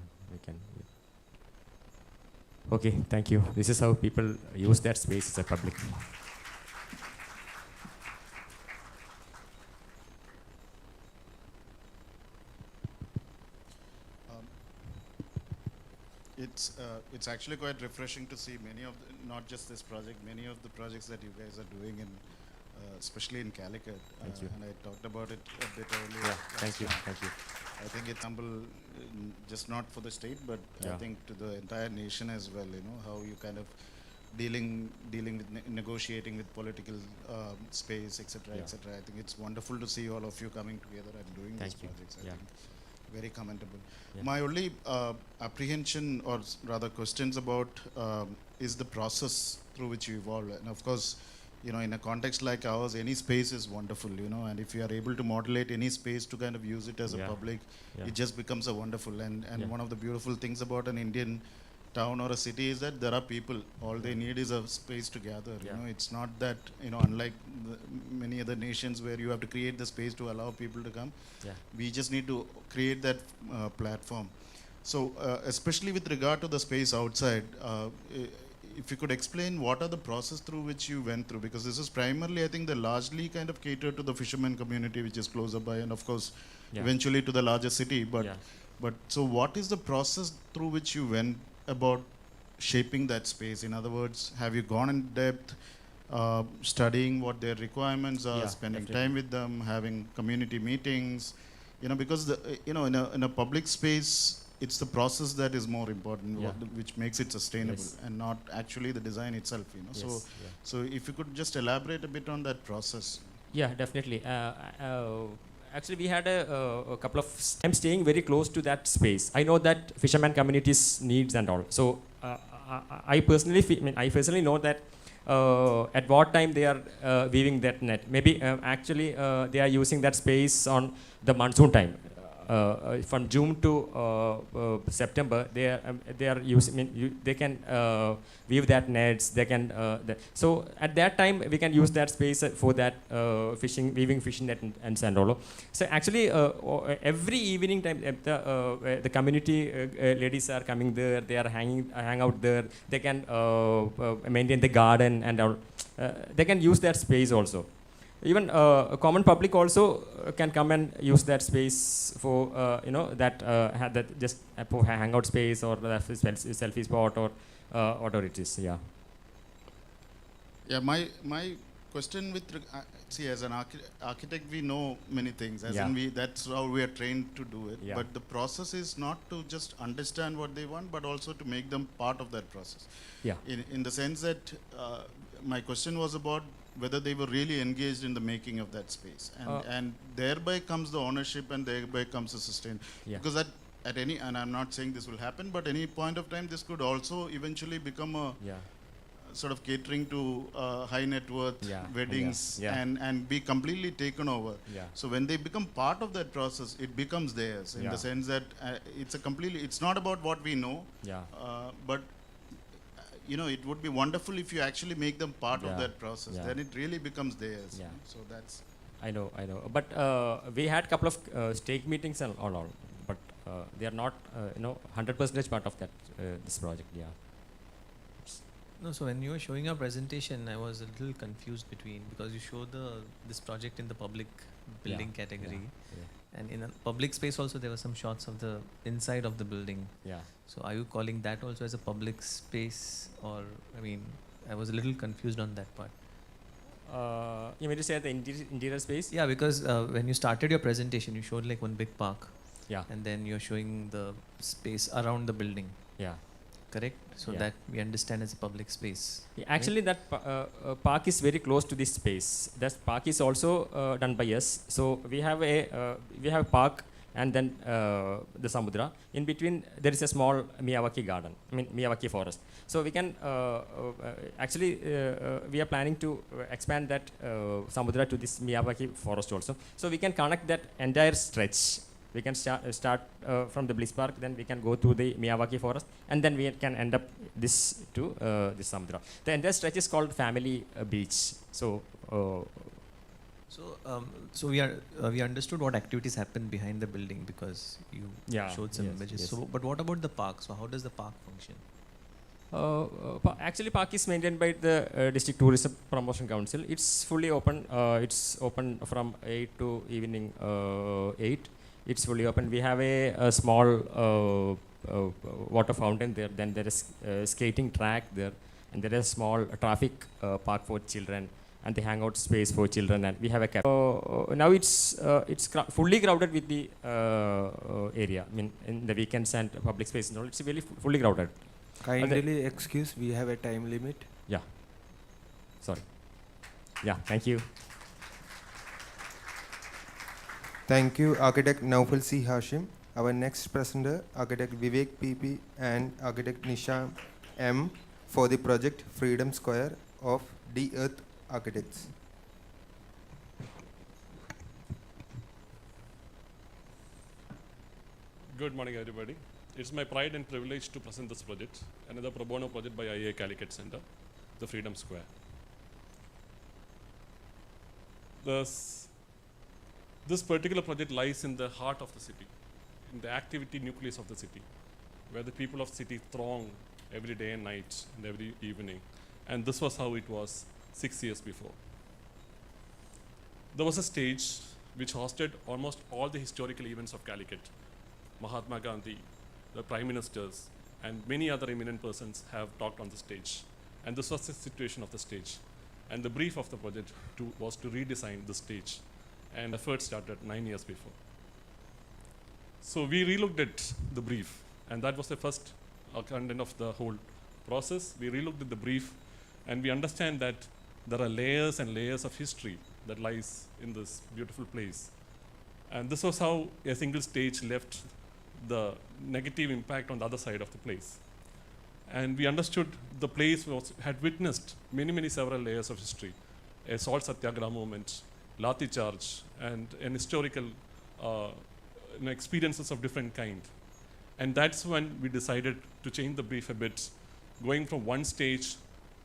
[SPEAKER 7] Okay, thank you. This is how people use that space as a public.
[SPEAKER 3] It's actually quite refreshing to see many of not just this project, many of the projects that you guys are doing in, especially in Calicut.
[SPEAKER 7] Thank you.
[SPEAKER 3] And I talked about it a bit earlier.
[SPEAKER 7] Yeah, thank you, thank you.
[SPEAKER 3] I think it's humble, just not for the state, but I think to the entire nation as well. How you kind of dealing with negotiating with political space, etc., etc. I think it's wonderful to see all of you coming together and doing these projects. I think very commendable. My only apprehension, or rather questions about, is the process through which you evolve. And of course, in a context like ours, any space is wonderful, and if you are able to modulate any space to kind of use it as a public, it just becomes a wonderful. And one of the beautiful things about an Indian town or a city is that there are people. All they need is a space to gather. It's not that, unlike many other nations where you have to create the space to allow people to come. We just need to create that platform. So, especially with regard to the space outside, if you could explain what are the process through which you went through, because this is primarily, I think, the largely kind of catered to the fisherman community, which is closer by, and of course, eventually to the larger city. But so, what is the process through which you went about shaping that space? In other words, have you gone in depth, studying what their requirements are, spending time with them, having community meetings? Because in a public space, it's the process that is more important, which makes it sustainable, and not actually the design itself. So if you could just elaborate a bit on that process.
[SPEAKER 7] Yeah, definitely. Actually, we had a couple of times staying very close to that space. I know that fisherman communities needs and all. So I personally know that at what time they are weaving that net. Maybe actually they are using that space on the monsoon time. From June to September, they are using. They can weave that nets. They can. So at that time, we can use that space for that weaving fishing net and all. So actually, every evening time, the community ladies are coming there. They are hang out there. They can maintain the garden and all. They can use that space also. Even a common public also can come and use that space for had that just for hangout space or the selfie spot or whatever it is.
[SPEAKER 3] Yeah, my question with see, as an architect, we know many things. That's how we are trained to do it. But the process is not to just understand what they want, but also to make them part of that process. In the sense that my question was about whether they were really engaged in the making of that space, and thereby comes the ownership, and thereby comes the sustain. Because at any, and I'm not saying this will happen, but any point of time, this could also eventually become a sort of catering to high net worth weddings and be completely taken over. So when they become part of that process, it becomes theirs in the sense that it's not about what we know, but it would be wonderful if you actually make them part of
[SPEAKER 7] Yeah,
[SPEAKER 3] that process.
[SPEAKER 7] yeah.
[SPEAKER 3] Then it really becomes theirs.
[SPEAKER 7] Yeah.
[SPEAKER 3] So that's.
[SPEAKER 7] I know. But we had couple of stake meetings and all, but they are not, 100% part of that this project. Yeah.
[SPEAKER 6] No, so when you were showing your presentation, I was a little confused because you showed this project in the public building category, and in a public space also there were some shots of the inside of the building.
[SPEAKER 7] Yeah.
[SPEAKER 6] So are you calling that also as a public space, or I was a little confused on that part.
[SPEAKER 7] You mean to say the interior space?
[SPEAKER 6] Yeah, because when you started your presentation, you showed like one big park.
[SPEAKER 7] Yeah.
[SPEAKER 6] And then you're showing the space around the building.
[SPEAKER 7] Yeah.
[SPEAKER 6] Correct? So
[SPEAKER 7] Yeah.
[SPEAKER 6] that we understand as a public space.
[SPEAKER 7] Yeah, actually, that park is very close to this space. That park is also done by us. So we have a park, and then the Samudra. In between, there is a small Miyawaki garden. Miyawaki forest. So we can we are planning to expand that Samudra to this Miyawaki forest also. So we can connect that entire stretch. We can start from the Bliss Park, then we can go to the Miyawaki forest, and then we can end up this to this Samudra. The entire stretch is called Family Beach. So.
[SPEAKER 6] So we understood what activities happen behind the building because you showed some images.
[SPEAKER 7] Yes.
[SPEAKER 6] So, but what about the park? So how does the park function?
[SPEAKER 7] Actually, park is maintained by the District Tourism Promotion Council. It's fully open. It's open from 8 to evening 8. It's fully open. We have a small water fountain there. Then there is a skating track there, and there is a small traffic park for children, and the hangout space for children. And we have a cafe. Now it's fully crowded with the area. In the weekends and public space and all, it's really fully crowded.
[SPEAKER 12] Kindly excuse, we have a time limit.
[SPEAKER 7] Yeah. Sorry. Yeah. Thank you.
[SPEAKER 12] Thank you, Architect Naufal C. Hashim. Our next presenter, Architect Vivek PP and Architect Nisha M. for the project Freedom Square of D-Earth Architects.
[SPEAKER 15] Good morning, everybody. It's my pride and privilege to present this project, another pro bono project by IIA Calicut Center, the Freedom Square. This particular project lies in the heart of the city, in the activity nucleus of the city, where the people of the city throng every day and night and every evening. And this was how it was 6 years before. There was a stage which hosted almost all the historical events of Calicut. Mahatma Gandhi, the prime ministers, and many other eminent persons have talked on the stage. And this was the situation of the stage. And the brief of the project was to redesign the stage. And effort started 9 years before. So we relooked at the brief, and that was the first content of the whole process. We relooked at the brief, and we understand that there are layers and layers of history that lies in this beautiful place. And this was how a single stage left the negative impact on the other side of the place. And we understood the place had witnessed several layers of history. A salt satyagraha movement, Lathi charge, and an historical experiences of different kind. And that's when we decided to change the brief a bit, going from one stage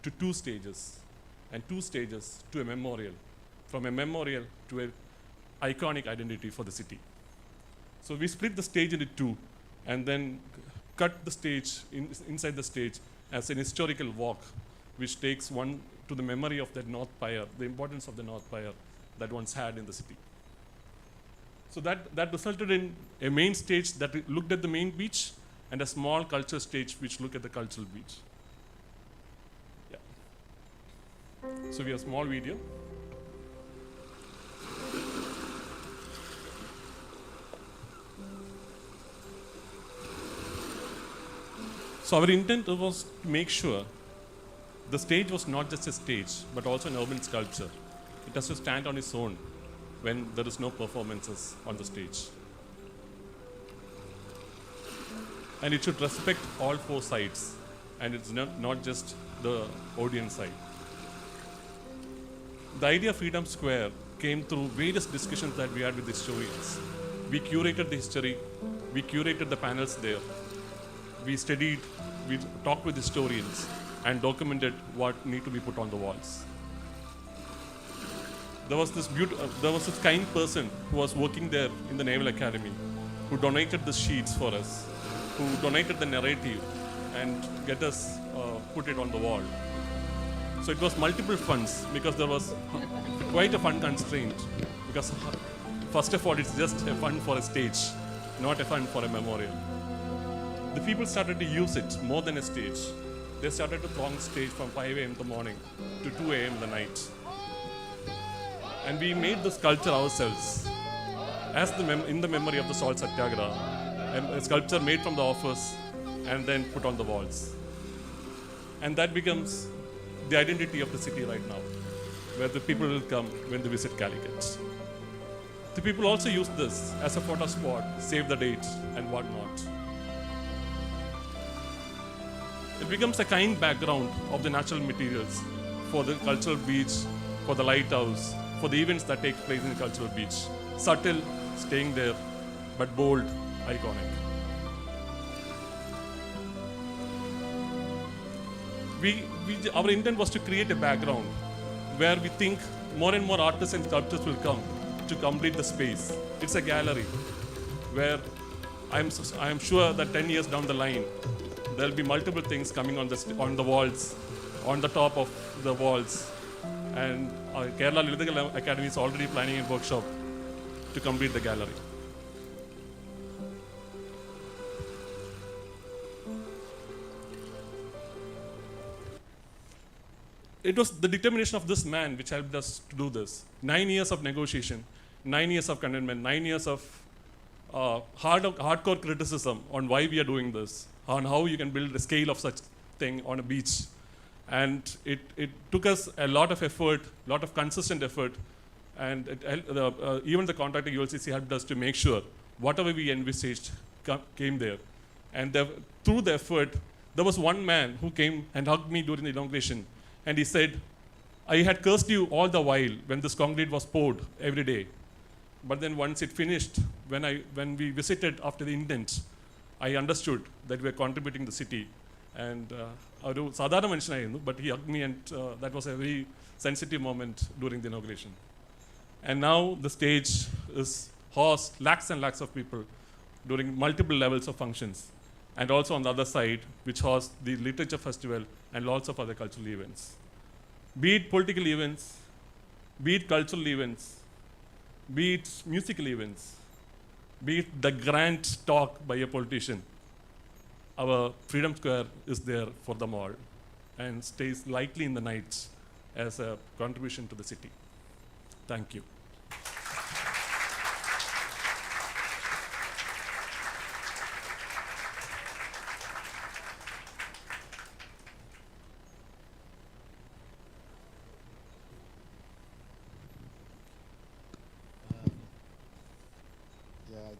[SPEAKER 15] to 2 stages, and 2 stages to a memorial, from a memorial to an iconic identity for the city. So we split the stage into 2, and then cut the stage inside the stage as an historical walk, which takes one to the memory of that North Pier, the importance of the North Pier that once had in the city. So that resulted in a main stage that looked at the main beach, and a small culture stage which looked at the cultural beach. Yeah. So we have a small video. So our intent was to make sure the stage was not just a stage, but also an urban sculpture. It has to stand on its own when there is no performances on the stage. And it should respect all 4 sides, and it's not just the audience side. The idea of Freedom Square came through various discussions that we had with historians. We curated the history, we curated the panels there, we studied, we talked with historians, and documented what need to be put on the walls. There was this kind person who was working there in the Naval Academy, who donated the sheets for us, who donated the narrative and get us put it on the wall. So it was multiple funds because there was quite a fund constraint, because first of all it's just a fund for a stage, not a fund for a memorial. The people started to use it more than a stage. They started to throng stage from 5 a.m. in the morning to 2 a.m. in the night. And we made the sculpture ourselves as in the memory of the salt satyagraha, a sculpture made from the office and then put on the walls. And that becomes the identity of the city right now, where the people will come when they visit Calicut. The people also use this as a photo spot, save the date and whatnot. It becomes a kind background of the natural materials for the cultural beach, for the lighthouse, for the events that take place in the cultural beach. Subtle, staying there, but bold, iconic. Our intent was to create a background where we think more and more artists and sculptors will come to complete the space. It's a gallery where I am sure that 10 years down the line, there will be multiple things coming on the walls, on the top of the walls. And Kerala Lilital Academy is already planning a workshop to complete the gallery. It was the determination of this man which helped us to do this. 9 years of negotiation, 9 years of contentment, 9 years of hardcore criticism on why we are doing this, on how you can build a scale of such thing on a beach. And it took us a lot of effort, a lot of consistent effort, and even the contractor ULCC helped us to make sure whatever we envisaged came there. And through the effort, there was one man who came and hugged me during the inauguration, and he said, I had cursed you all the while when this concrete was poured every day. But then once it finished, when we visited after the indent, I understood that we were contributing to the city. And but he hugged me, and that was a very sensitive moment during the inauguration. And now the stage is hosts lakhs and lakhs of people during multiple levels of functions. And also on the other side, which hosts the literature festival and lots of other cultural events. Be it political events, be it cultural events, be it musical events, be it the grand talk by a politician, our Freedom Square is there for them all and stays lightly in the night as a contribution to the city. Thank you.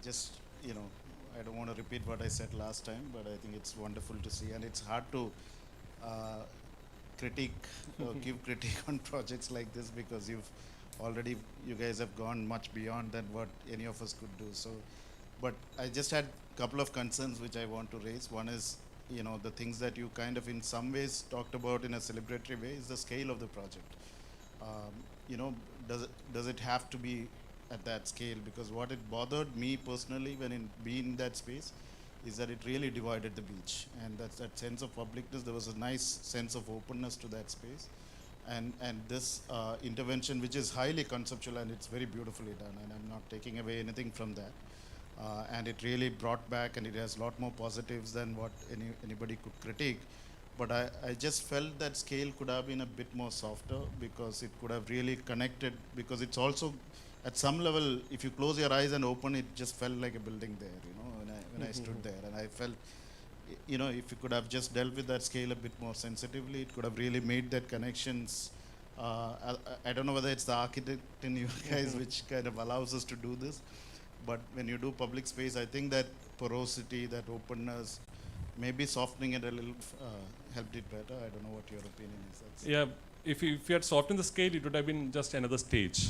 [SPEAKER 3] Just, I don't want to repeat what I said last time, but I think it's wonderful to see, and it's hard to critique or give critique on projects like this, because you guys have gone much beyond than what any of us could do. So, but I just had a couple of concerns which I want to raise. One is, the things that you kind of in some ways talked about in a celebratory way is the scale of the project. Does it have to be at that scale? Because what it bothered me personally when being in that space is that it really divided the beach, and that's that sense of publicness. There was a nice sense of openness to that space, and this intervention, which is highly conceptual and it's very beautifully done, and I'm not taking away anything from that, and it really brought back, and it has a lot more positives than what anybody could critique. But I just felt that scale could have been a bit more softer, because it could have really connected, because it's also at some level, if you close your eyes and open, it just felt like a building there, when I stood there. And I felt, if you could have just dealt with that scale a bit more sensitively, it could have really made that connections. I don't know whether it's the architect in you guys which kind of allows us to do this, but when you do public space, I think that porosity, that openness, maybe softening it a little helped it better. I don't know what your opinion is.
[SPEAKER 15] Yeah, if you had softened the scale, it would have been just another stage.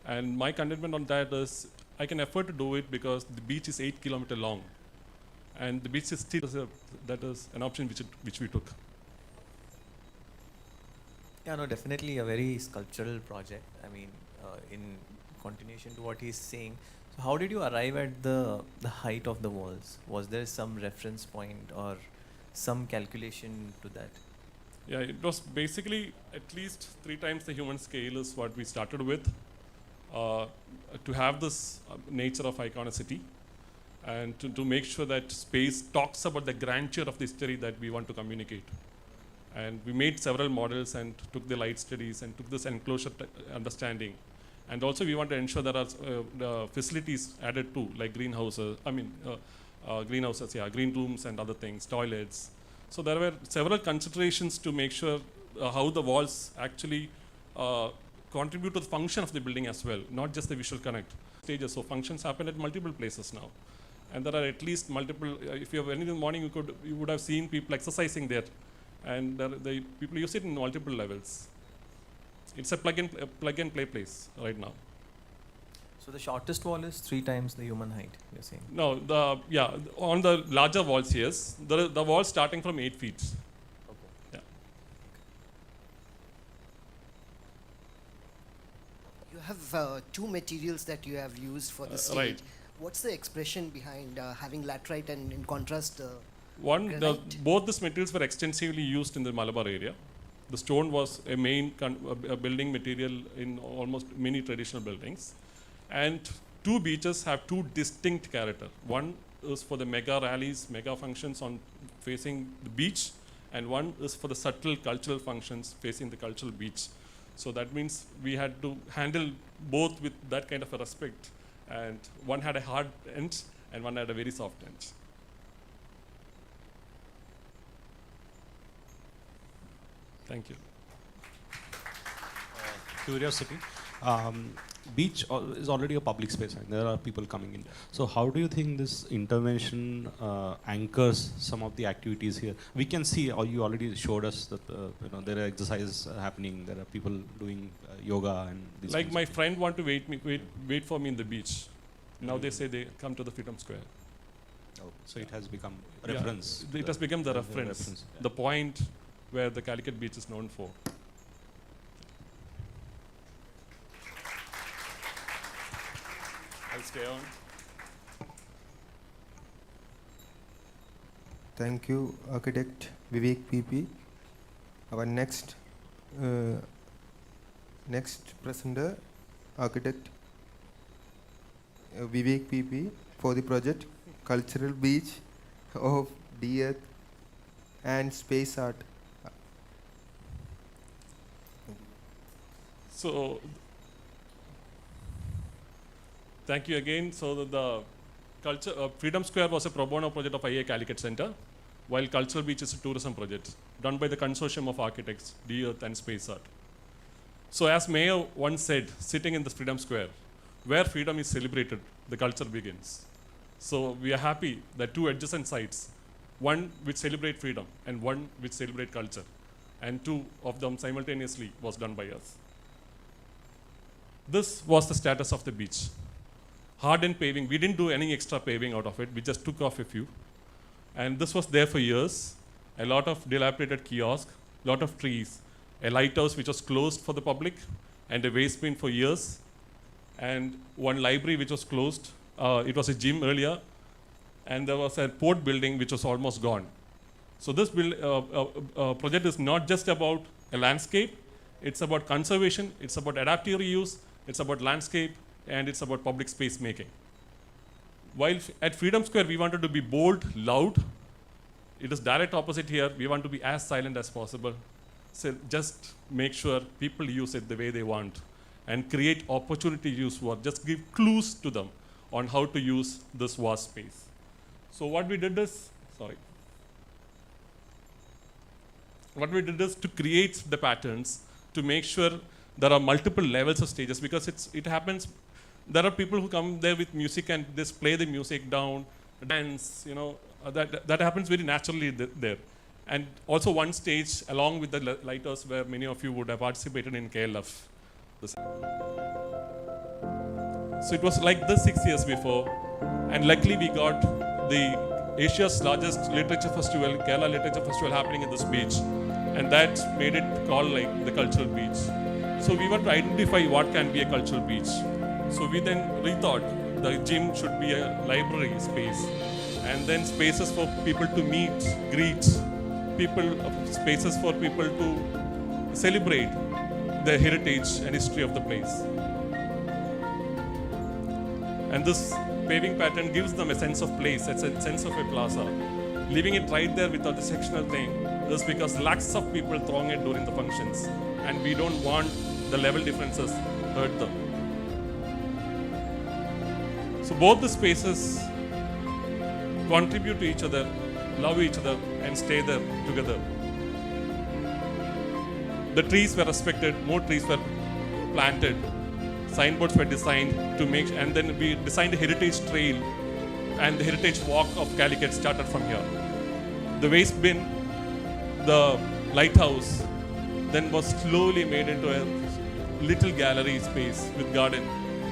[SPEAKER 15] And my contentment on that is, I can afford to do it because the beach is 8 kilometers long, and the beach is still that is an option which we took.
[SPEAKER 6] Yeah, no, definitely a very sculptural project. I mean, in continuation to what he's saying, so how did you arrive at the height of the walls? Was there some reference point or some calculation to that?
[SPEAKER 15] Yeah, it was basically at least 3 times the human scale is what we started with, to have this nature of iconicity, and to make sure that space talks about the grandeur of the history that we want to communicate. And we made several models and took the light studies and took this enclosure understanding. And also we want to ensure there are the facilities added too, like greenhouses, greenhouses, yeah, green rooms and other things, toilets. So there were several considerations to make sure how the walls actually contribute to the function of the building as well, not just the visual connect stages. So functions happen at multiple places now. And there are at least multiple, if you have any in the morning, you would have seen people exercising there. And the people use it in multiple levels. It's a plug and play place right now.
[SPEAKER 6] So the shortest wall is 3 times the human height, you're saying?
[SPEAKER 15] No, on the larger walls, yes. The wall starting from 8 feet.
[SPEAKER 6] Okay.
[SPEAKER 15] Yeah.
[SPEAKER 1] You have 2 materials that you have used for the stage.
[SPEAKER 15] Right.
[SPEAKER 1] What's the expression behind having laterite and in contrast
[SPEAKER 15] Both these materials were extensively used in the Malabar area. The stone was a main building material in almost many traditional buildings. And 2 beaches have 2 distinct character. One is for the mega rallies, mega functions on facing the beach, and one is for the subtle cultural functions facing the cultural beach. So that means we had to handle both with that kind of a respect. And one had a hard edge and one had a very soft edge. Thank you.
[SPEAKER 14] Curiosity. Beach is already a public space and there are people coming in. So how do you think this intervention anchors some of the activities here? We can see, or you already showed us that there are exercises happening, there are people doing yoga and these
[SPEAKER 15] like my friend want to wait for me in the beach. Now they say they come to the Freedom Square.
[SPEAKER 14] Oh, so it has become a reference.
[SPEAKER 15] It has become the reference. The point where the Calicut beach is known for. I'll stay on.
[SPEAKER 12] Thank you, Architect Vivek PP. Our next presenter, Architect Vivek PP for the project Cultural Beach of DAY2 and Space Art.
[SPEAKER 15] So, thank you again. So the Freedom Square was a pro bono project of IIA Calicut Center, while Cultural Beach is a tourism project done by the consortium of architects, DAY2 and Space Art. So as Mayor once said, sitting in the Freedom Square, where freedom is celebrated, the culture begins. So we are happy that 2 adjacent sites, one which celebrate freedom and one which celebrate culture, and 2 of them simultaneously was done by us. This was the status of the beach. Hardened paving, we didn't do any extra paving out of it, we just took off a few. And this was there for years. A lot of dilapidated kiosks, lot of trees, a lighthouse which was closed for the public, and a waste bin for years, and one library which was closed. It was a gym earlier, and there was a port building which was almost gone. So this project is not just about a landscape, it's about conservation, it's about adaptive reuse, it's about landscape, and it's about public space making. While at Freedom Square we wanted to be bold, loud, it is direct opposite here. We want to be as silent as possible. So just make sure people use it the way they want and create opportunity use work. Just give clues to them on how to use this vast space. So what we did is, to create the patterns to make sure there are multiple levels of stages, because it happens, there are people who come there with music and just play the music down, dance, that happens very naturally there. And also one stage along with the lighthouse where many of you would have participated in KLF. So it was like this 6 years before, and luckily we got the Asia's largest literature festival, Kerala Literature Festival, happening in this beach. and that made it called like the cultural beach. So we were to identify what can be a cultural beach. So we then rethought the gym should be a library space, and then spaces for people to meet, greet, spaces for people to celebrate the heritage and history of the place. And this paving pattern gives them a sense of place, a sense of a plaza. Leaving it right there without the sectional thing is because lakhs of people throng it during the functions, and we don't want the level differences hurt them. So both the spaces contribute to each other, love each other, and stay there together. The trees were respected, more trees were planted, signboards were designed to make, and then we designed a heritage trail, and the heritage walk of Calicut started from here. The waste bin, the lighthouse, then was slowly made into a little gallery space with garden,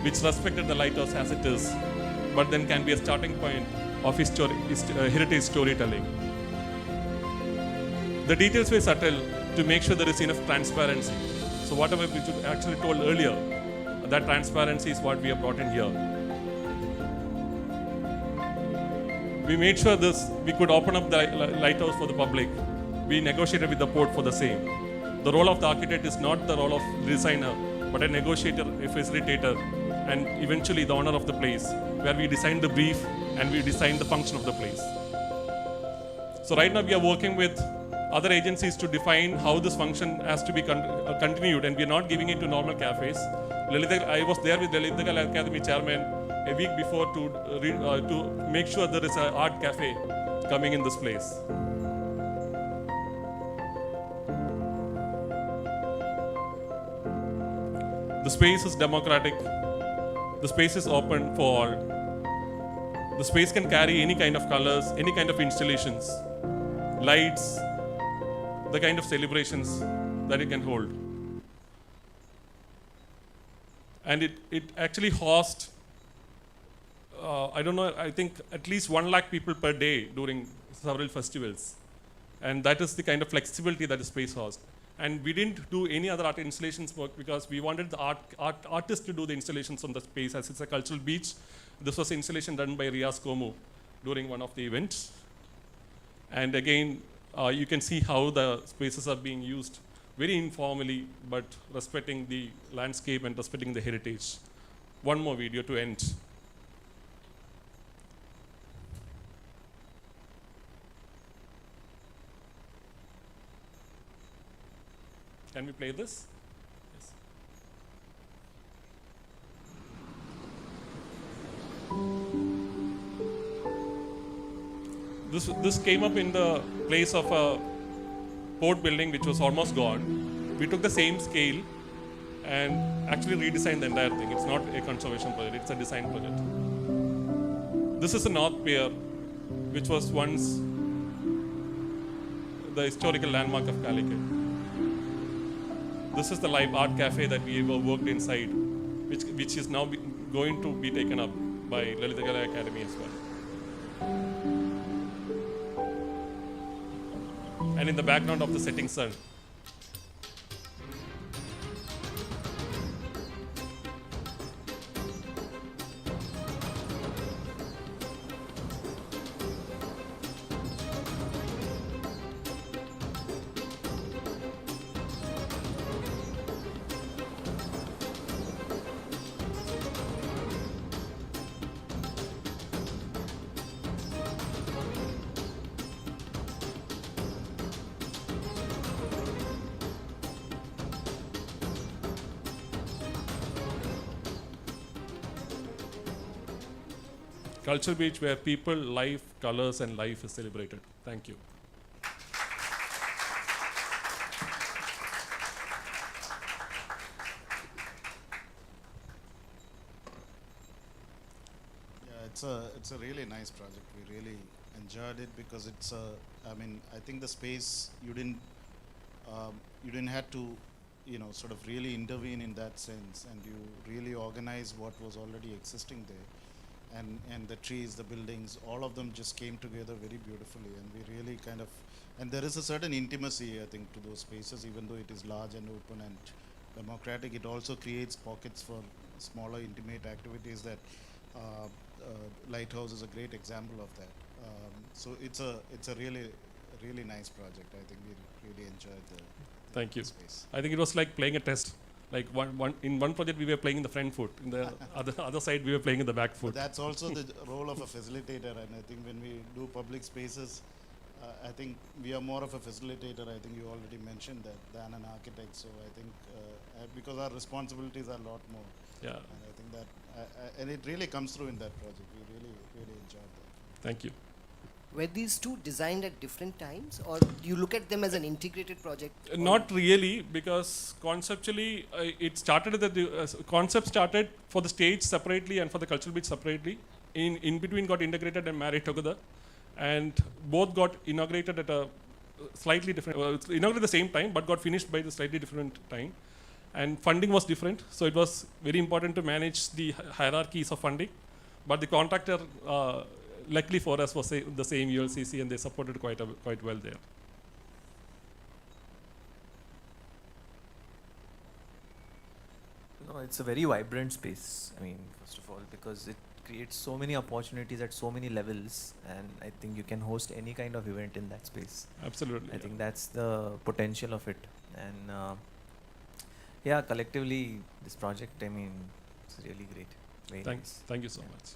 [SPEAKER 15] which respected the lighthouse as it is, but then can be a starting point of heritage storytelling. The details were subtle to make sure there is enough transparency. So whatever we actually told earlier, that transparency is what we have brought in here. We made sure we could open up the lighthouse for the public. We negotiated with the port for the same. The role of the architect is not the role of the designer, but a negotiator, a facilitator, and eventually the owner of the place, where we designed the brief and we designed the function of the place. So right now we are working with other agencies to define how this function has to be continued, and we are not giving it to normal cafes. I was there with Lalitha Kala Academy chairman a week before to make sure there is an art cafe coming in this place. The space is democratic. The space is open for all. The space can carry any kind of colors, any kind of installations, lights, the kind of celebrations that it can hold. And it actually hosts, I think at least 1 lakh people per day during several festivals. And that is the kind of flexibility that the space hosts. And we didn't do any other art installations work because we wanted the artists to do the installations on the space, as it's a cultural beach. This was an installation done by Riaz Komu during one of the events. And again, you can see how the spaces are being used very informally, but respecting the landscape and respecting the heritage. One more video to end. Can we play this? Yes. This came up in the place of a port building which was almost gone. We took the same scale and actually redesigned the entire thing. It's not a conservation project, it's a design project. This is the North Pier, which was once the historical landmark of Calicut. This is the live art cafe that we ever worked inside, which is now going to be taken up by Lalitha Kala Academy as well. And in the background of the setting sun. Cultural beach where people, life, colors, and life is celebrated. Thank you.
[SPEAKER 3] Yeah, it's a really nice project. We really enjoyed it because it's I think the space you didn't have to sort of really intervene in that sense, and you really organize what was already existing there. and the trees, the buildings, all of them just came together very beautifully, and we really kind of, and there is a certain intimacy, I think, to those spaces, even though it is large and open and democratic. It also creates pockets for smaller, intimate activities that Lighthouse is a great example of that. So it's a really nice project. I think we really enjoyed the
[SPEAKER 15] Thank you.
[SPEAKER 3] space.
[SPEAKER 15] I think it was like playing a test. Like in one project we were playing in the front foot, in the other side we were playing in the back foot.
[SPEAKER 3] But that's also the role of a facilitator, and I think when we do public spaces, I think we are more of a facilitator. I think you already mentioned that than an architect. So I think because our responsibilities are a lot more.
[SPEAKER 15] Yeah.
[SPEAKER 3] And I think that and it really comes through in that project. We really enjoyed that.
[SPEAKER 15] Thank you.
[SPEAKER 1] Were these two designed at different times, or do you look at them as an integrated project?
[SPEAKER 15] Not really, because conceptually it started that the concept started for the stage separately and for the cultural beach separately. In between got integrated and married together, and both got inaugurated at a slightly different. Inaugurated at the same time, but got finished by the slightly different time. And funding was different, so it was very important to manage the hierarchies of funding. But the contractor, luckily for us, was the same ULCC, and they supported quite well there.
[SPEAKER 6] No, it's a very vibrant space. I mean, first of all, because it creates so many opportunities at so many levels, and I think you can host any kind of event in that space.
[SPEAKER 15] Absolutely.
[SPEAKER 6] I think that's the potential of it. And yeah, collectively, this project, I mean, it's really great. Very nice.
[SPEAKER 15] Thank you so much.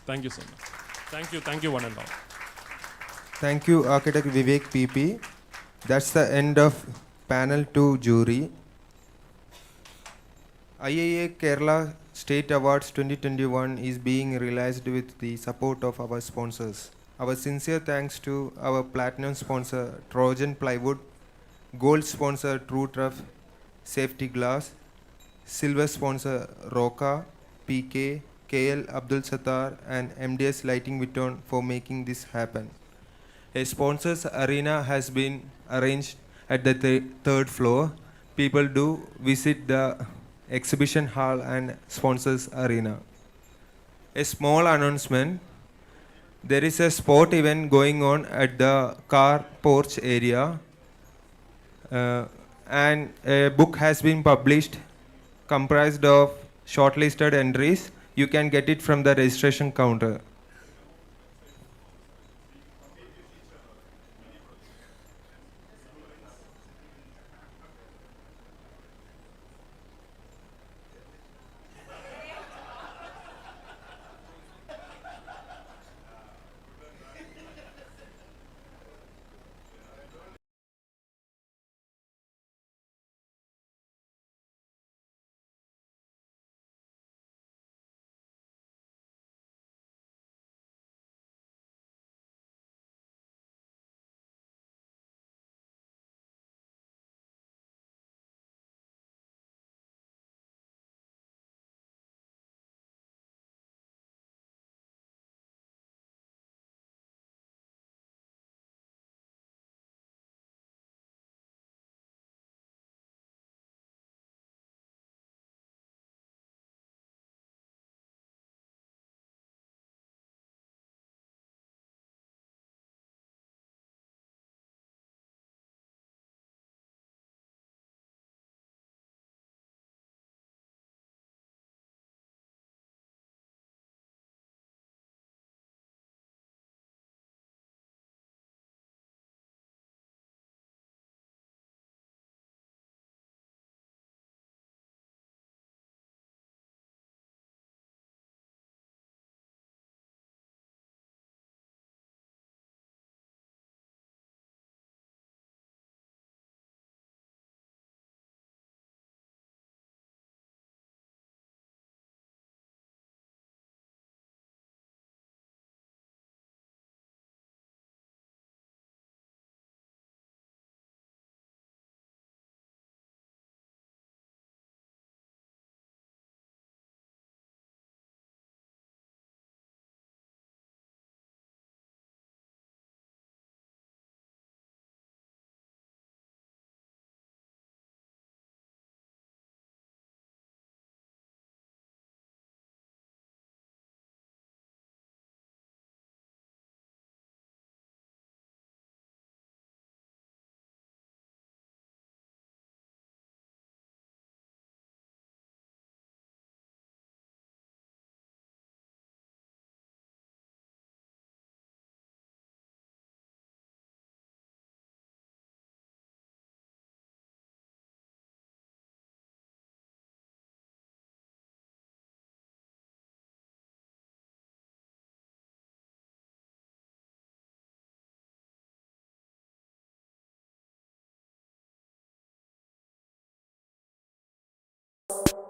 [SPEAKER 15] Thank you so much. Thank you one and all.
[SPEAKER 12] Thank you, Architect Vivek PP. That's the end of panel 2 jury. IIA Kerala State Awards 2021 is being realized with the support of our sponsors. Our sincere thanks to our platinum sponsor Trojan Plywood, gold sponsor True Truff Safety Glass, silver sponsor Roca, PK, KL Abdul Sattar and MDS Lighting Vuitton for making this happen. A sponsors arena has been arranged at the third floor. People do visit the exhibition hall and sponsors arena. A small announcement. There is a sport event going on at the car porch area. And a book has been published comprised of shortlisted entries. You can get it from the registration counter.
[SPEAKER 16] News.